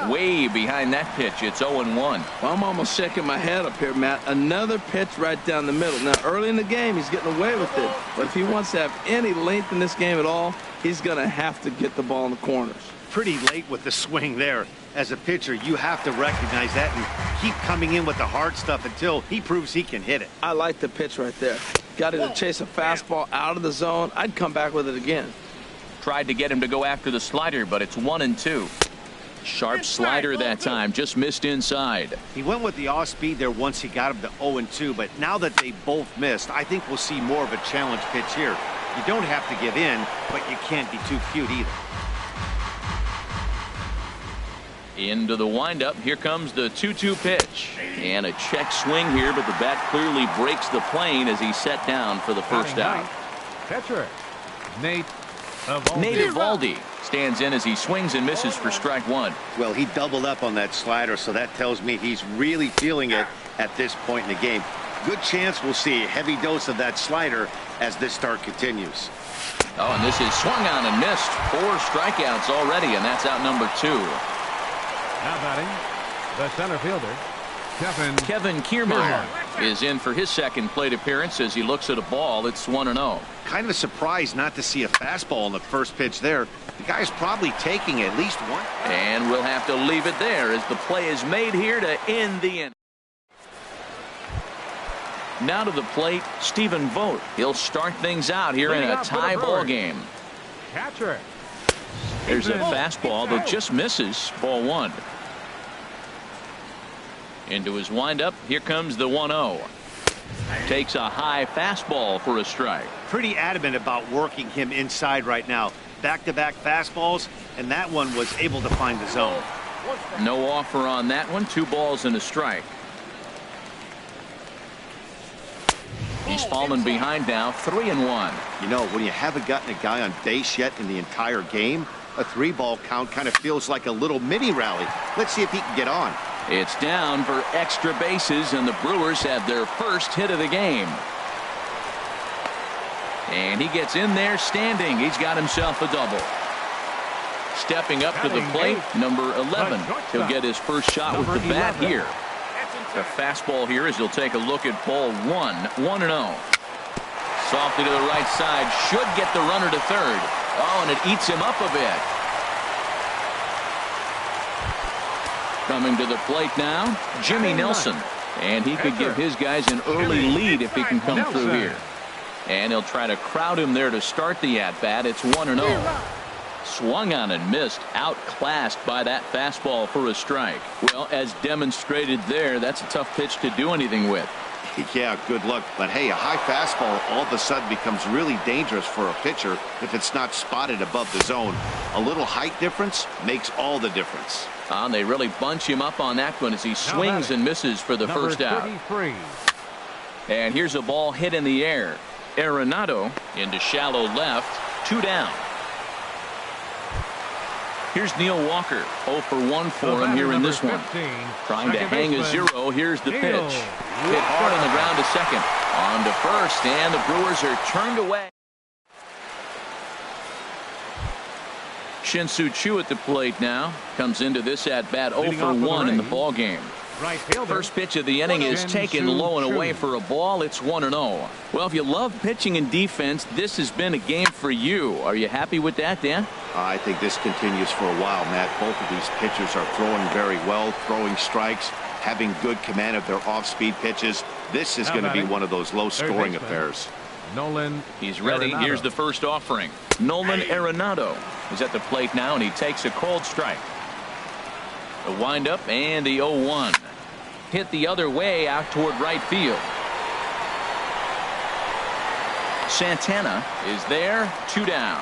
Way behind that pitch. It's 0-1. Well, I'm almost shaking my head up here, Matt. Another pitch right down the middle. Now, early in the game, he's getting away with it. But if he wants to have any length in this game at all, he's going to have to get the ball in the corners. Pretty late with the swing there. As a pitcher, you have to recognize that and keep coming in with the hard stuff until he proves he can hit it. I like the pitch right there. Got him to chase a fastball out of the zone. I'd come back with it again. Tried to get him to go after the slider, but it's 1-2. Sharp slider that time, just missed inside. He went with the off speed there once he got him to 0-2, but now that they both missed, I think we'll see more of a challenge pitch here. You don't have to give in, but you can't be too cute either. Into the windup. Here comes the 2-2 pitch. And a check swing here, but the bat clearly breaks the plane as he's set down for the first out. Catcher, Nate Eovaldi stands in as he swings and misses for strike 1. Well, he doubled up on that slider, so that tells me he's really feeling it at this point in the game. Good chance we'll see a heavy dose of that slider as this start continues. Oh, and this is swung on and missed. 4 strikeouts already, and that's out number 2. Now batting, the center fielder, Kevin Kiermaier is in for his second plate appearance as he looks at a ball. It's 1-0. Kind of surprised not to see a fastball on the first pitch there. The guy's probably taking at least one. And we'll have to leave it there as the play is made here to end the inning. Now to the plate, Stephen Vogt. He'll start things out here in a tie ball game. catcher. There's a fastball that just misses. Ball 1. Into his windup. Here comes the 1-0. Takes a high fastball for a strike. Pretty adamant about working him inside right now. Back-to-back fastballs, and that one was able to find the zone. No offer on that one. 2 balls and a strike. He's fallen behind now, 3-1. You know, when you haven't gotten a guy on base yet in the entire game, A 3-ball count kind of feels like a little mini rally. Let's see if he can get on. It's down for extra bases, and the Brewers have their first hit of the game. And he gets in there standing. He's got himself a double. Stepping up to the plate, number 11. He'll get his first shot with the bat here. The fastball here as he'll take a look at ball 1, 1-0. Softly to the right side, should get the runner to third. Oh, and it eats him up a bit. Coming to the plate now, Jimmy Nelson. And he could give his guys an early lead if he can come through here. And he'll try to crowd him there to start the at-bat. It's 1-0. Swung on and missed, outclassed by that fastball for a strike. Well, as demonstrated there, that's a tough pitch to do anything with. Yeah, good luck. But hey, a high fastball all of a sudden becomes really dangerous for a pitcher if it's not spotted above the zone. A little height difference makes all the difference. They really bunch him up on that one as he swings and misses for the first out. And here's a ball hit in the air. Arenado into shallow left, 2 down. Here's Neil Walker, 0 for 1 for him here in this one. Trying to hang a 0. Here's the pitch. Hit hard on the ground to second. On to first, and the Brewers are turned away. Shin-Soo Choo at the plate now. Comes into this at-bat 0 for 1 in the ball game. First pitch of the inning is taken low and away for a ball. It's 1-0. Well, if you love pitching and defense, this has been a game for you. Are you happy with that, Dan? I think this continues for a while, Matt. Both of these pitchers are throwing very well, throwing strikes, having good command of their off-speed pitches. This is going to be one of those low-scoring affairs. Nolan. He's ready. Arenado. Here's the first offering. Nolan Arenado is at the plate now, and he takes a cold strike. The windup and the 0-1. Hit the other way out toward right field. Santana is there, 2 down.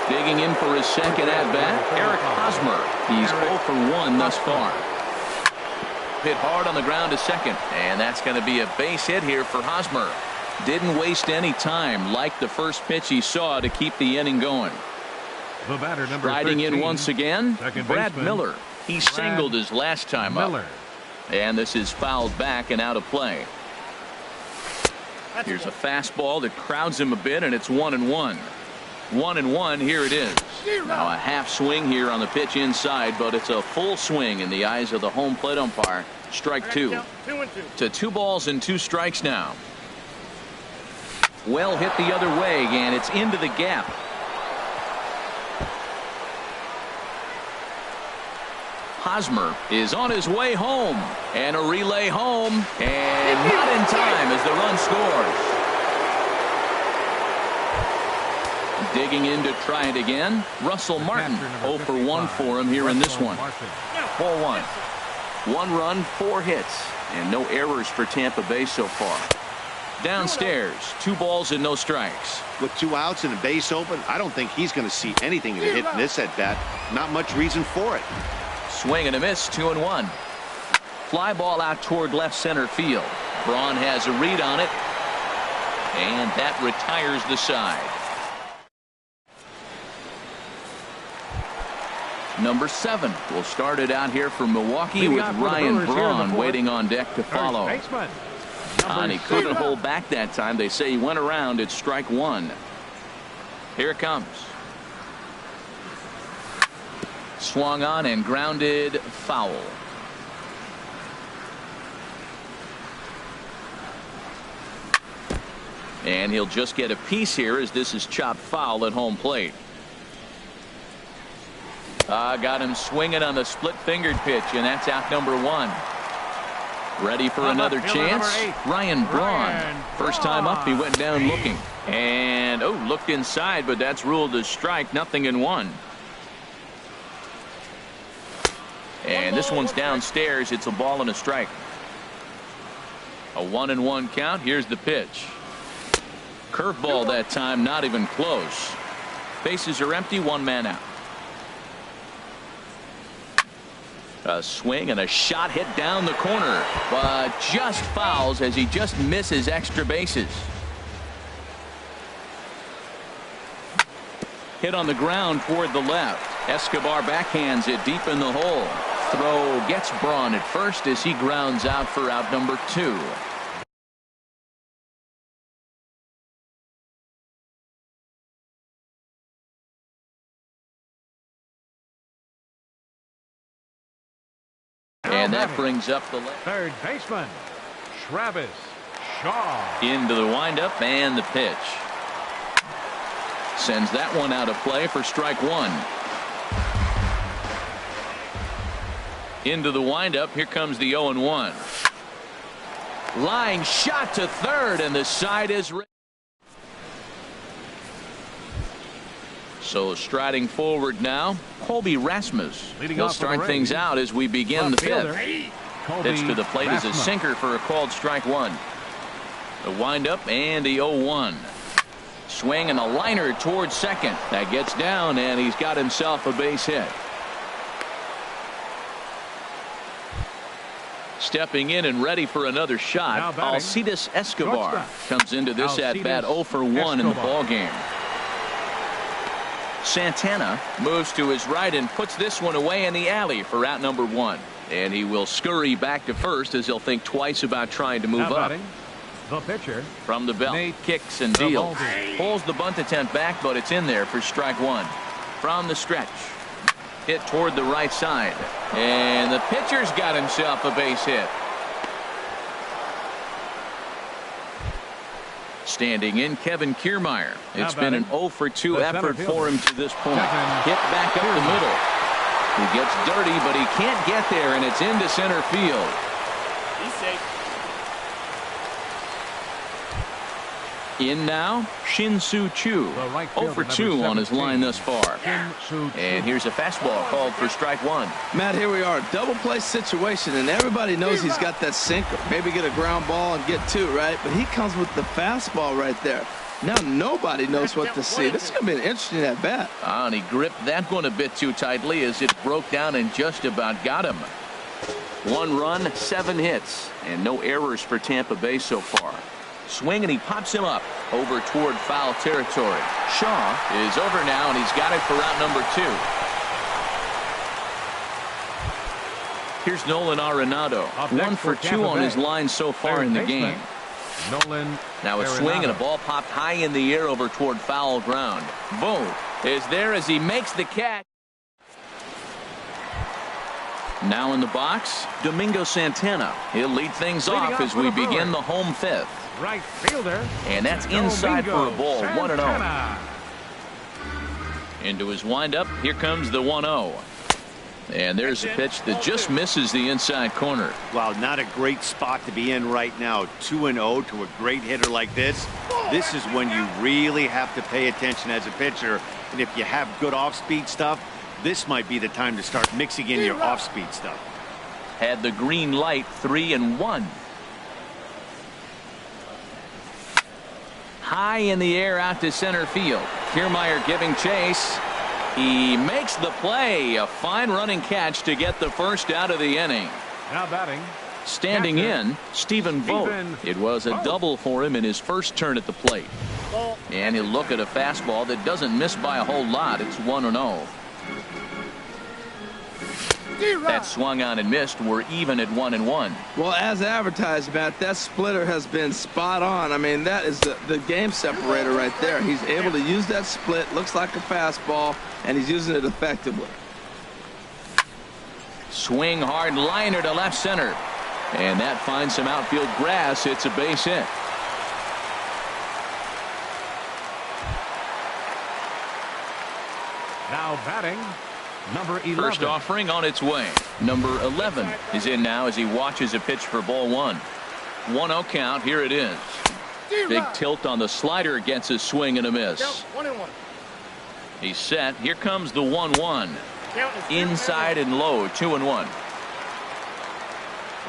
Digging in for his second at-bat, Eric Hosmer. He's 0 for 1 thus far. Hit hard on the ground to second, and that's going to be a base hit here for Hosmer. Didn't waste any time, like the first pitch he saw, to keep the inning going. The batter, number Riding 13, in once again, Brad baseman, Miller. He singled his last time up. And this is fouled back and out of play. Here's a fastball that crowds him a bit, and it's 1-1. 1-1, here it is. Now a half swing here on the pitch inside, but it's a full swing in the eyes of the home plate umpire. Strike 2. To 2 balls and 2 strikes now. Well hit the other way, and it's into the gap. Hosmer is on his way home, and a relay home, and not in time as the run scores. Digging in to try it again, Russell Martin. 0 for 1 for him here in this one. Ball 1. 1 run, 4 hits, and no errors for Tampa Bay so far. Downstairs, 2 balls and no strikes. With 2 outs and a base open, I don't think he's going to see anything to hit in this at bat. Not much reason for it. Swing and a miss, 2-1. Fly ball out toward left center field. Braun has a read on it, and that retires the side. Number 7 will start it out here for Milwaukee with Ryan Braun waiting on deck to follow. And he couldn't hold back that time. They say he went around. It's strike 1. Here it comes. Swung on and grounded foul. And he'll just get a piece here as this is chopped foul at home plate. Got him swinging on the split-fingered pitch, and that's out number 1. Ready for another chance? Ryan Braun. First time up, he went down looking. And, looked inside, but that's ruled a strike, 0-1. And this one's downstairs. It's a ball and a strike. A 1-1 count. Here's the pitch. Curveball that time, not even close. Bases are empty, 1 man out. A swing and a shot hit down the corner, but just fouls as he just misses extra bases. hit on the ground toward the left. Escobar backhands it deep in the hole. Throw gets Braun at first as he grounds out for out number 2. And that brings up the third baseman, Travis Shaw. Into the windup and the pitch. Sends that one out of play for strike 1. Into the windup. Here comes the 0-1. Line shot to third, and the side is ready. So striding forward now, Colby Rasmus. He'll start things out as we begin the 5th. Pitch to the plate is a sinker for a called strike 1. The windup and the 0-1. Swing and a liner towards second. That gets down, and he's got himself a base hit. Stepping in and ready for another shot, Alcides Escobar comes into this at-bat 0 for 1 in the ballgame. Santana moves to his right and puts this one away in the alley for out number 1. And he will scurry back to first as he'll think twice about trying to move up. The pitcher from the belt, kicks and deals. Pulls the bunt attempt back, but it's in there for strike 1. From the stretch. Hit toward the right side. And the pitcher's got himself a base hit. Standing in, Kevin Kiermaier. It's been an 0 for 2 effort for him to this point. Hit back up the middle. He gets dirty, but he can't get there, and it's into center field. He's safe. In now, Shin-Soo Choo. 0 for 2 on his line thus far. And here's a fastball called for strike 1. Matt, here we are. Double play situation, and everybody knows he's got that sinker. Maybe get a ground ball and get 2, right? But he comes with the fastball right there. Now nobody knows what to see. This is going to be an interesting at-bat. And he gripped that one a bit too tightly as it broke down and just about got him. 1 run, 7 hits, and no errors for Tampa Bay so far. Swing, and he pops him up over toward foul territory. Shaw is over now, and he's got it for out number 2. Here's Nolan Arenado. 1 for 2 on his line so far in the game. Nolan now a swing and a ball popped high in the air over toward foul ground. Boom is there as he makes the catch. Now in the box, Domingo Santana. He'll lead things off as we begin the home 5th. Right fielder. And that's inside for a ball. 1-0. Into his windup. Here comes the 1-0. And there's a pitch that just misses the inside corner. Wow, not a great spot to be in right now. 2-0 to a great hitter like this. This is when you really have to pay attention as a pitcher. And if you have good off-speed stuff, this might be the time to start mixing in your off-speed stuff. Had the green light. 3-1. High in the air out to center field. Kiermaier giving chase. He makes the play. A fine running catch to get the first out of the inning. Now batting. Standing in, Stephen Vogt. It was a double for him in his first turn at the plate. And he'll look at a fastball that doesn't miss by a whole lot. It's 1-0. That swung on and missed. We're even at 1-1. Well, as advertised, Matt, that splitter has been spot on. I mean, that is the game separator right there. He's able to use that split. Looks like a fastball, and he's using it effectively. Swing hard liner to left center. And that finds some outfield grass. It's a base hit. Now batting, number 11. First offering on its way. Number 11 is in now as he watches a pitch for ball 1. 1-0 count. Here it is. Big tilt on the slider, gets a swing and a miss. 1-1. He's set. Here comes the 1-1. Inside and low. 2-1.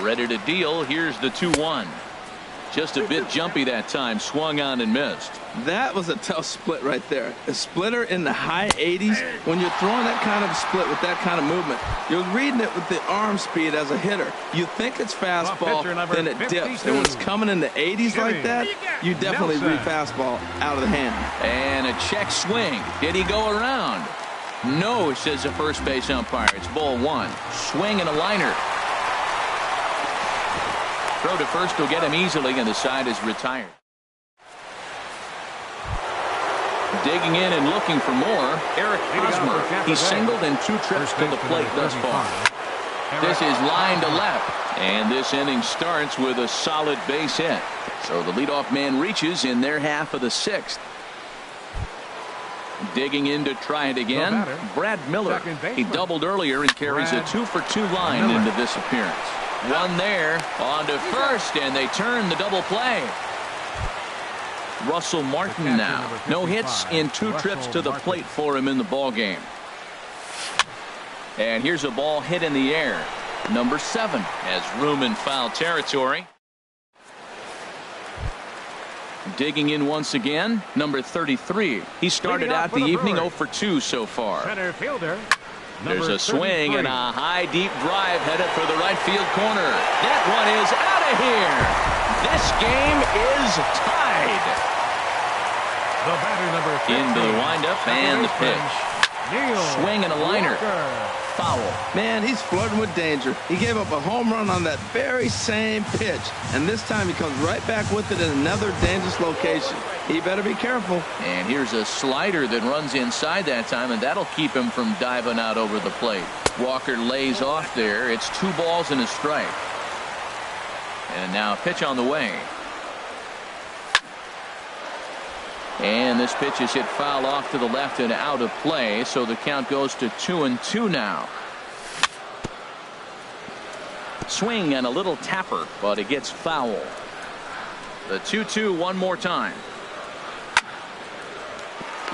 Ready to deal. Here's the 2-1. Just a bit jumpy that time. Swung on and missed. That was a tough split right there. A splitter in the high 80s. When you're throwing that kind of split with that kind of movement, you're reading it with the arm speed as a hitter. You think it's fastball, then it dips. And when it's coming in the 80s like that, you definitely read fastball out of the hand. And a check swing. Did he go around? No, says the first base umpire. It's ball one. Swing and a liner. Throw to first will get him easily, and the side is retired. Digging in and looking for more, Eric Hosmer. He's singled in 2 trips to the plate thus far. This is line to left, and this inning starts with a solid base hit. So the leadoff man reaches in their half of the 6th. Digging in to try it again, Brad Miller. He doubled earlier and carries a 2-for-2 line into this appearance. One there, on to first, and they turn the double play. Russell Martin now. No hits in 2 trips to the plate for him in the ball game. And here's a ball hit in the air. Number 7 has room in foul territory. Digging in once again, number 33. He started out the evening 0-for-2 so far. Center fielder. There's a swing and a high deep drive headed for the right field corner. That one is out of here. This game is tied. The batter, number 15, into the windup and the pitch. Swing and a liner. Foul. Man, he's flirting with danger. He gave up a home run on that very same pitch, and this time he comes right back with it in another dangerous location. He better be careful. And here's a slider that runs inside that time, and that'll keep him from diving out over the plate. Walker lays off there. It's 2 balls and a strike. And now a pitch on the way. And this pitch is hit foul off to the left and out of play, so the count goes to 2-2 now. Swing and a little tapper, but it gets foul. The 2-2 one more time.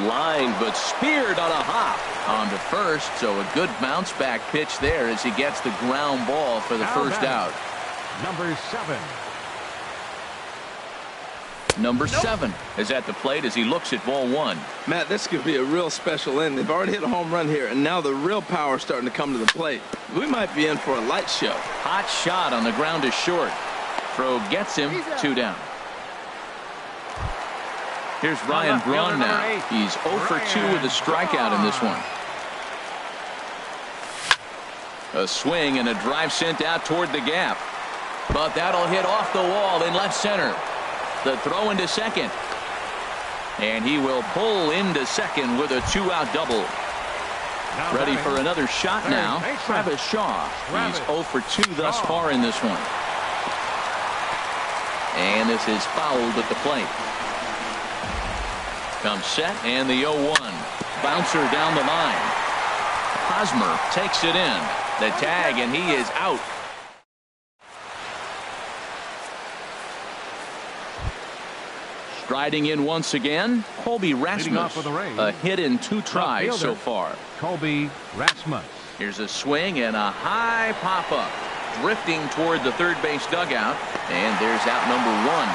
Line, but speared on a hop on to first, so a good bounce back pitch there as he gets the ground ball for the first out. Number 7. Number 7 is at the plate as he looks at ball 1. Matt, this could be a real special inning. They've already hit a home run here, and now the real power is starting to come to the plate. We might be in for a light show. Hot shot on the ground is short. Throw gets him. 2 down. Here's Ryan Braun now. He's 0-for-2 with a strikeout in this one. A swing and a drive sent out toward the gap. But that'll hit off the wall in left center. The throw into second. And he will pull into second with a 2-out double. Ready for another shot now. Travis Shaw. He's 0-for-2 thus far in this one. And this is fouled at the plate. Comes set and the 0-1. Bouncer down the line. Hosmer takes it in. The tag, and he is out. Striding in once again, Colby Rasmus. A hit in 2 tries so far. Colby Rasmus. Here's a swing and a high pop-up. Drifting toward the third base dugout. And there's out number 1.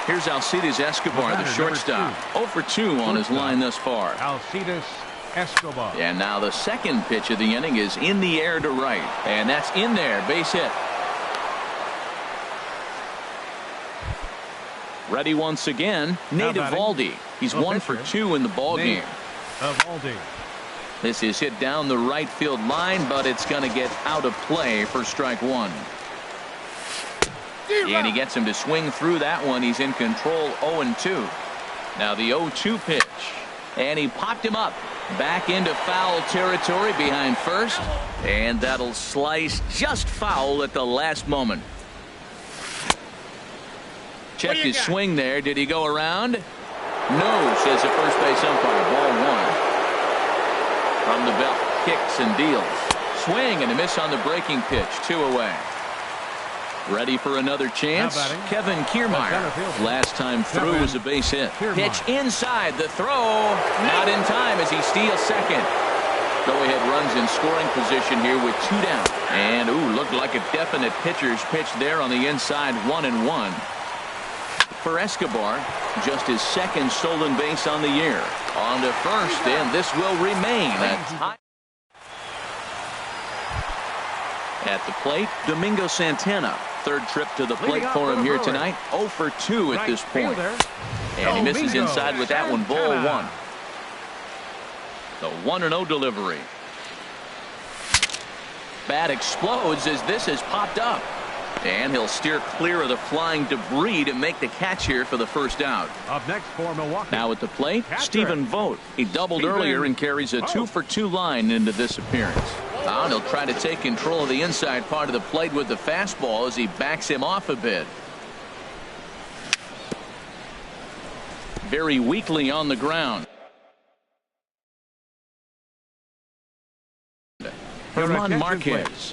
Here's Alcides Escobar, the shortstop. 0-for-2 on his line thus far. Alcides Escobar. And now the second pitch of the inning is in the air to right. And that's in there. Base hit. Ready once again, Nate Eovaldi. He's 1-for-2 in the ball game. This is hit down the right field line, but it's going to get out of play for strike 1. And he gets him to swing through that one. He's in control 0-2. Now the 0-2 pitch. And he popped him up. Back into foul territory behind first. And that'll slice just foul at the last moment. Checked his swing there. Did he go around? No, says the first base umpire. Ball 1. From the belt. Kicks and deals. Swing and a miss on the breaking pitch. 2 away. Ready for another chance. Kevin Kiermaier. Last time through was a base hit. Pitch inside. The throw. Not in time as he steals second. Go-ahead runs in scoring position here with 2 down. And, looked like a definite pitcher's pitch there on the inside, 1-1. For Escobar, just his second stolen base on the year. On to first, and this will remain a tie. At the plate, Domingo Santana. Third trip to the plate for him here tonight. 0 for 2 at this point. And he misses inside with that one, ball 1. The 1-0 delivery. Bat explodes as this has popped up. And he'll steer clear of the flying debris to make the catch here for the first out. Up next for Milwaukee. Now at the plate, Stephen Vogt. He doubled earlier and carries a 2 for 2 line into this appearance. Now he'll try to take control of the inside part of the plate with the fastball as he backs him off a bit. Very weakly on the ground. Herman Marquez.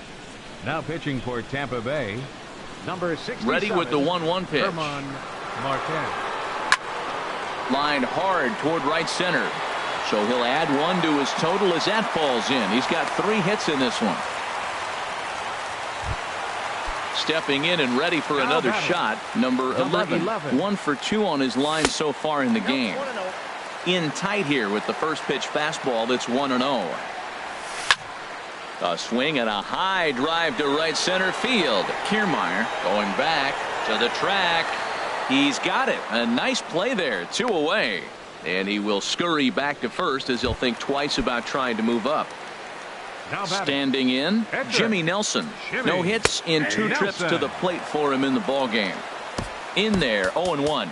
Now pitching for Tampa Bay, number 67. Ready with the 1-1 pitch. Herman Marquez. Lined hard toward right center. So he'll add 1 to his total as that falls in. He's got 3 hits in this one. Stepping in and ready for another shot. Number 11. 1 for 2 on his line so far in the game. In tight here with the first pitch fastball. That's 1-0. A swing and a high drive to right center field. Kiermaier going back to the track. He's got it. A nice play there. 2 away. And he will scurry back to first as he'll think twice about trying to move up. Standing in, Jimmy Nelson. No hits in 2 trips to the plate for him in the ballgame. In there, 0-1.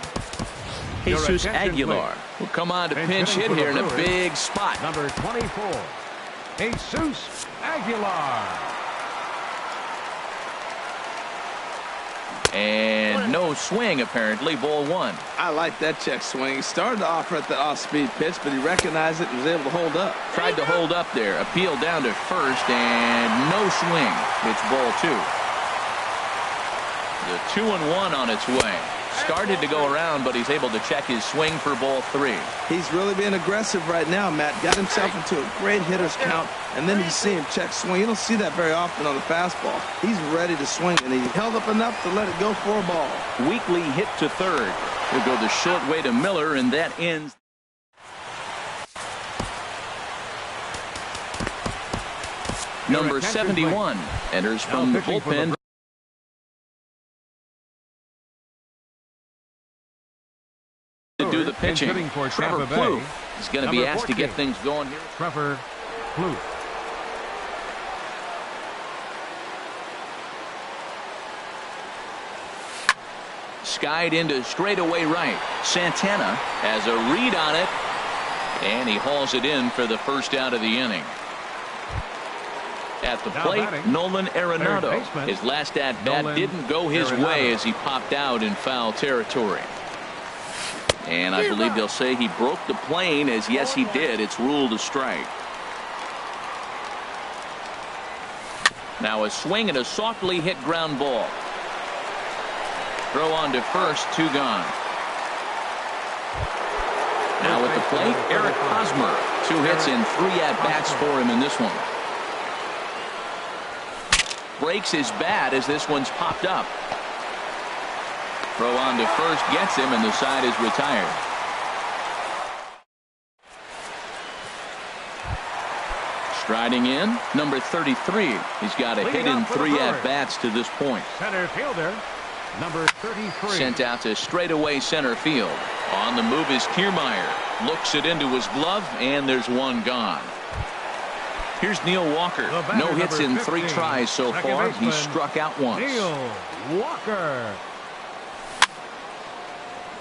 Jesus Aguilar will come on to pinch hit here in a big spot. Number 24, Jesus Aguilar. And no swing, apparently. Ball 1. I like that check swing. He started to offer at the off-speed pitch, but he recognized it and was able to hold up. Tried to hold up there. Appeal down to first, and no swing. It's ball 2. The 2-1 on its way. Started to go around, but he's able to check his swing for ball 3. He's really being aggressive right now, Matt. Got himself into a great hitter's count, and then you see him check swing. You don't see that very often on the fastball. He's ready to swing, and he held up enough to let it go for a ball. Weakly hit to third. He'll go the short way to Miller, and that ends. Number 71 enters from the bullpen. To do the pitching. Trevor Plouffe is going to be asked to get things going here. Trevor Plouffe. Skied into straightaway right. Santana has a read on it, and he hauls it in for the first out of the inning. At the plate, Nolan Arenado. His last at-bat didn't go his way as he popped out in foul territory. And I believe they'll say he broke the plane, as yes he did. It's ruled a strike. Now a swing and a softly hit ground ball. Throw on to first, 2 gone. Now at the plate, Eric Hosmer. 2 hits and 3 at-bats for him in this one. Breaks his bat as this one's popped up. Throw on to first gets him, and the side is retired. Striding in, number 33. He's got a hit in 3 at-bats to this point. Center fielder, number 33. Sent out to straightaway center field. On the move is Kiermaier. Looks it into his glove, and there's 1 gone. Here's Neil Walker. No hits in 3 tries so far. He's struck out once. Neil Walker.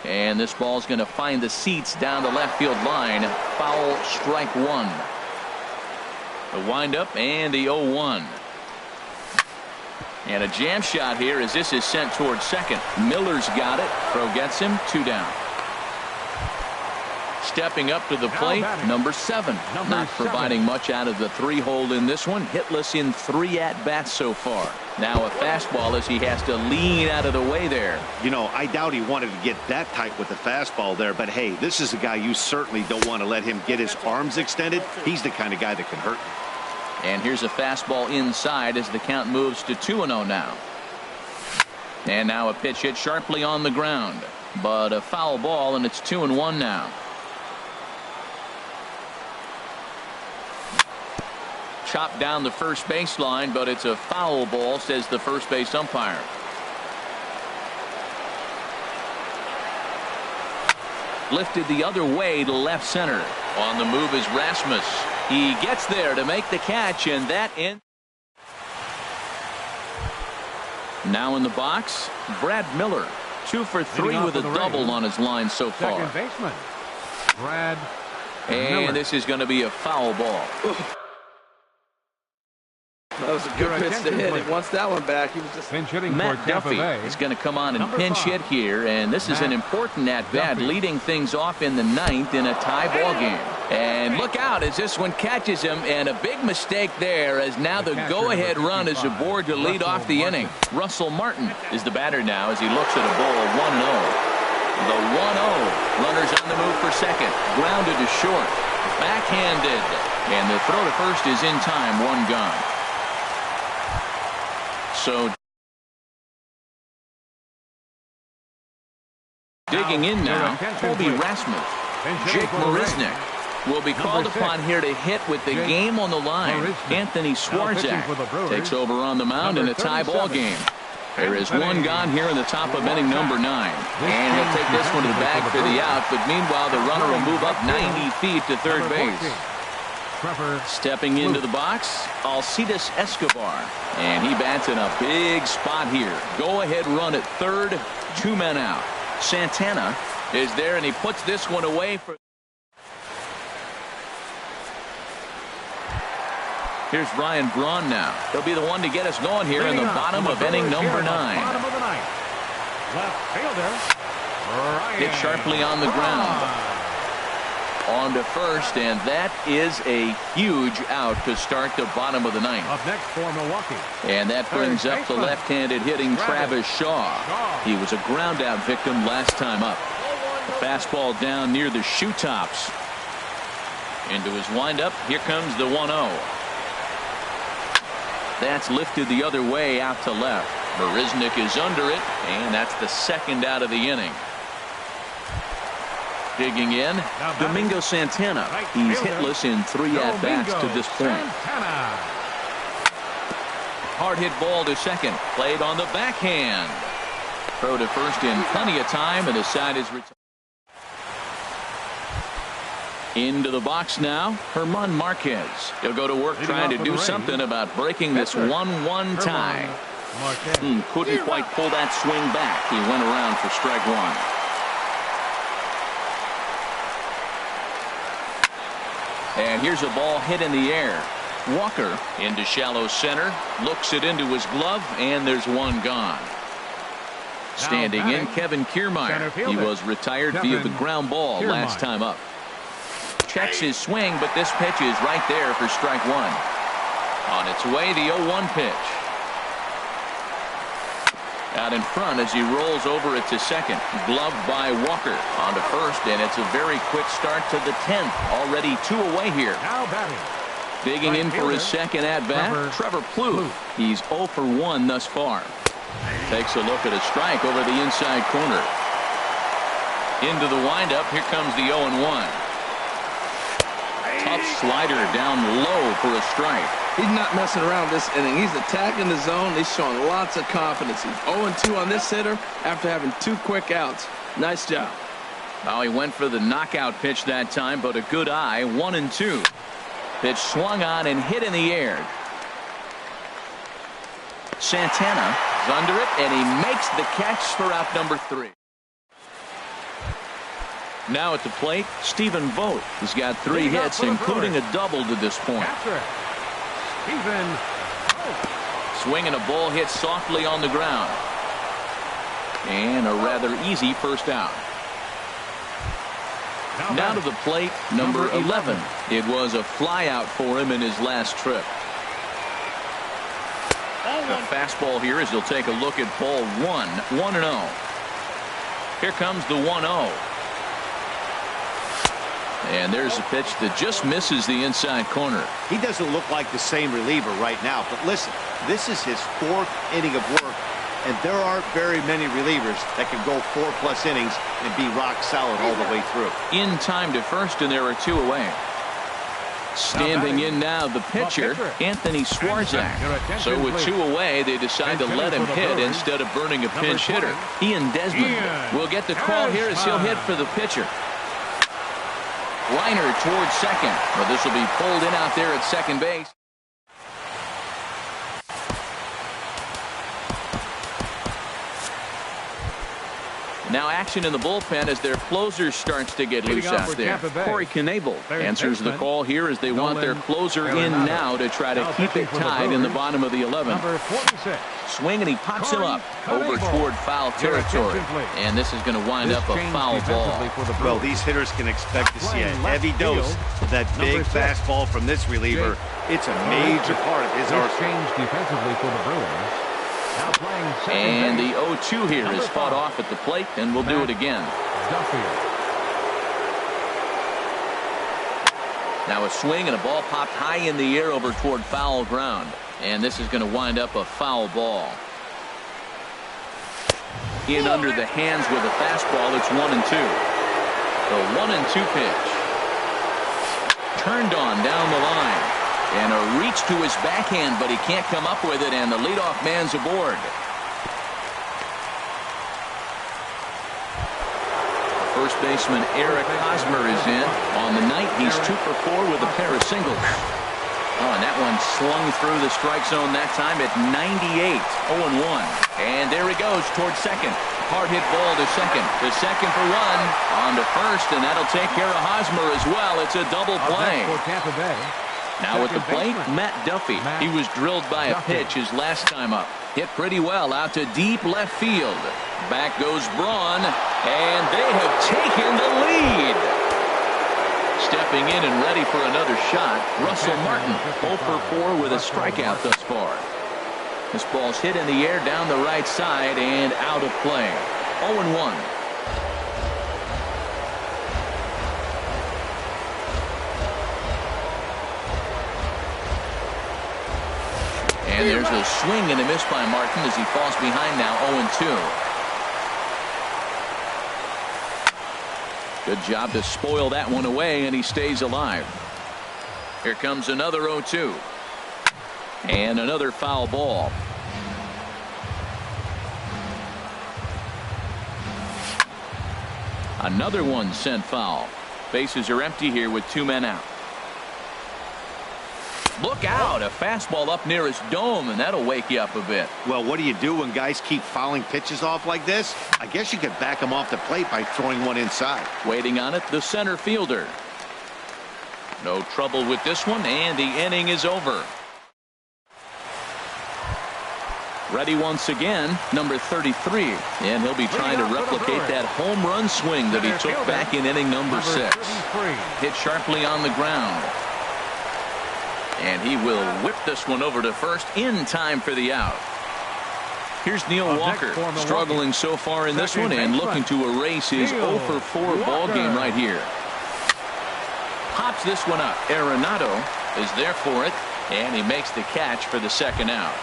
And this ball's going to find the seats down the left field line. Foul, strike 1. The windup and the 0-1. And a jam shot here as this is sent towards second. Miller's got it. Throw gets him. 2 down. Stepping up to the plate, number 7. Not providing much out of the 3-hole in this one. Hitless in 3 at-bats so far. Now a fastball as he has to lean out of the way there. You know, I doubt he wanted to get that tight with the fastball there, but hey, this is a guy you certainly don't want to let him get his arms extended. He's the kind of guy that can hurt you. And here's a fastball inside as the count moves to 2-0 now. And now a pitch hit sharply on the ground, but a foul ball, and it's 2-1 now. Chopped down the first baseline, but it's a foul ball, says the first base umpire. Lifted the other way to left center. On the move is Rasmus. He gets there to make the catch, and that ends. Now in the box, Brad Miller, 2 for 3 with a double on his line so far. Second baseman, Brad and Miller. This is going to be a foul ball. That was a good pitch to hit. He wants that one back. He was just pinch hitting Matt for Tampa Duffy Bay. is going to come on and Number pinch 5. hit here, and this is an important at-bat, Duffy. leading things off in the 9th in a tie ball game. And look out as this one catches him, and a big mistake there as now the go-ahead run is aboard to lead off the inning. Russell Martin is the batter now as he looks at a ball 1-0. The 1-0. Runners on the move for second. Grounded to short. Backhanded. And the throw to first is in time. 1 gone. So digging in now, Colby Rasmus. Jake Marisnik will be called upon here to hit with the game on the line. Anthony Swarzak takes over on the mound in a tie ball game. There is 1 gone here in the top of inning number 9. And he'll take this one to the bag for the out, but meanwhile the runner will move up 90 feet to third base. Stepping into the box, Alcides Escobar. And he bats in a big spot here. Go ahead run at third, 2 men out. Santana is there, and he puts this one away for. Here's Ryan Braun now. He'll be the one to get us going here in the bottom of inning number 9. Bottom of the 9th. Left fielder, Ryan. Hit sharply on the ground. On to first, and that is a huge out to start the bottom of the 9th. Up next for Milwaukee. And that brings up the left-handed hitting Travis Shaw. He was a ground-out victim last time up. The fastball down near the shoe tops. Into his windup. Here comes the 1-0. That's lifted the other way out to left. Marisnik is under it, and that's the second out of the inning. Digging in, Domingo Santana. He's hitless in 3 at-bats to this point. Hard hit ball to second. Played on the backhand. Throw to first in plenty of time, and the side is retired. Into the box now, Herman Marquez. He'll go to work trying to do something about breaking this 1-1 tie. Couldn't quite pull that swing back. He went around for strike 1. And here's a ball hit in the air. Walker into shallow center, looks it into his glove, and there's 1 gone. Standing in, Kevin Kiermaier. He was retired via the ground ball last time up. Checks his swing, but this pitch is right there for strike 1. On its way, the 0-1 pitch. Out in front as he rolls over it to second. Gloved by Walker. On to first, and it's a very quick start to the 10th. Already 2 away here. Now batting. Digging in for his second at-bat, Trevor Plouffe. He's 0 for 1 thus far. Takes a look at a strike over the inside corner. Into the windup. Here comes the 0-1. Tough slider down low for a strike. He's not messing around this inning. He's attacking the zone. He's showing lots of confidence. He's 0-2 on this hitter after having 2 quick outs. Nice job. Well, he went for the knockout pitch that time, but a good eye. 1-2. Pitch swung on and hit in the air. Santana is under it, and he makes the catch for out number 3. Now at the plate, Stephen Vogt. He's got 3 hits, including a double to this point. Stephen Swinging a ball hit softly on the ground. And a rather easy first out. Now to the plate, number 11. It was a fly out for him in his last trip. A fastball here as he'll take a look at ball 1. 1-0. Here comes the 1-0. And there's a pitch that just misses the inside corner. He doesn't look like the same reliever right now, but listen, this is his 4th inning of work, and there aren't very many relievers that can go 4+ innings and be rock solid all the way through. In time to first, and there are 2 away. Standing in now, the pitcher, Anthony Swarzak. So with 2 away, they decide to let him hit instead of burning a pinch hitter. Ian Desmond will get the call here as he'll hit for the pitcher. Liner towards second, but this will be pulled in out there at second base. Now action in the bullpen as their closer starts to get loose out there. Corey Knebel answers the call here as they want their closer in now to try to keep it tied in the bottom of the 11th. Swing, and he pops him up over toward foul territory. And this is going to wind up a foul ball. Well, these hitters can expect to see a heavy dose of that big fastball from this reliever. It's a major part of his arsenal. Change defensively for the Brewers. And the 0-2 here is fought off at the plate, and we'll do it again. Now a swing and a ball popped high in the air over toward foul ground. And this is going to wind up a foul ball. In under the hands with a fastball. It's 1-2. The 1-2 pitch. Turned on down the line. And a reach to his backhand, but he can't come up with it, and the leadoff man's aboard. First baseman Eric Hosmer is in. On the night, he's 2 for 4 with a pair of singles. Oh, and that one slung through the strike zone that time at 98, 0-1. And there he goes towards second. Hard hit ball to second. The second for 1. On to first, and that'll take care of Hosmer as well. It's a double play. Now at the plate, Matt Duffy. He was drilled by a pitch his last time up. Hit pretty well out to deep left field. Back goes Braun, and they have taken the lead. Stepping in and ready for another shot, Russell Martin, 0 for 4 with a strikeout thus far. This ball's hit in the air down the right side and out of play. 0-1. And there's a swing and a miss by Martin as he falls behind now, 0-2. Good job to spoil that one away, and he stays alive. Here comes another 0-2. And another foul ball. Another one sent foul. Bases are empty here with 2 men out. Look out, a fastball up near his dome, and that'll wake you up a bit. Well, what do you do when guys keep fouling pitches off like this? I guess you could back them off the plate by throwing one inside. Waiting on it, the center fielder. No trouble with this one, and the inning is over. Ready once again, number 33, and he'll be trying to replicate that home run swing that he took back in inning number 6. Hit sharply on the ground. And he will whip this one over to first in time for the out. Here's Neil Walker, struggling so far in this one and looking to erase his 0 for 4 ball game right here. Pops this one up. Arenado is there for it, and he makes the catch for the second out.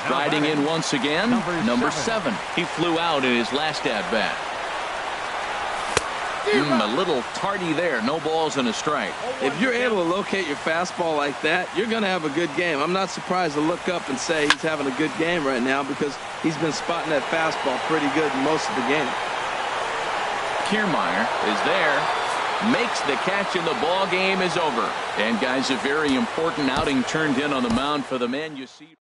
Riding in once again, number 7. He flew out in his last at-bat. A little tardy there. No balls and a strike. If you're able to locate your fastball like that, you're going to have a good game. I'm not surprised to look up and say he's having a good game right now because he's been spotting that fastball pretty good most of the game. Kiermaier is there. Makes the catch, and the ball game is over. And guys, a very important outing turned in on the mound for the man you see.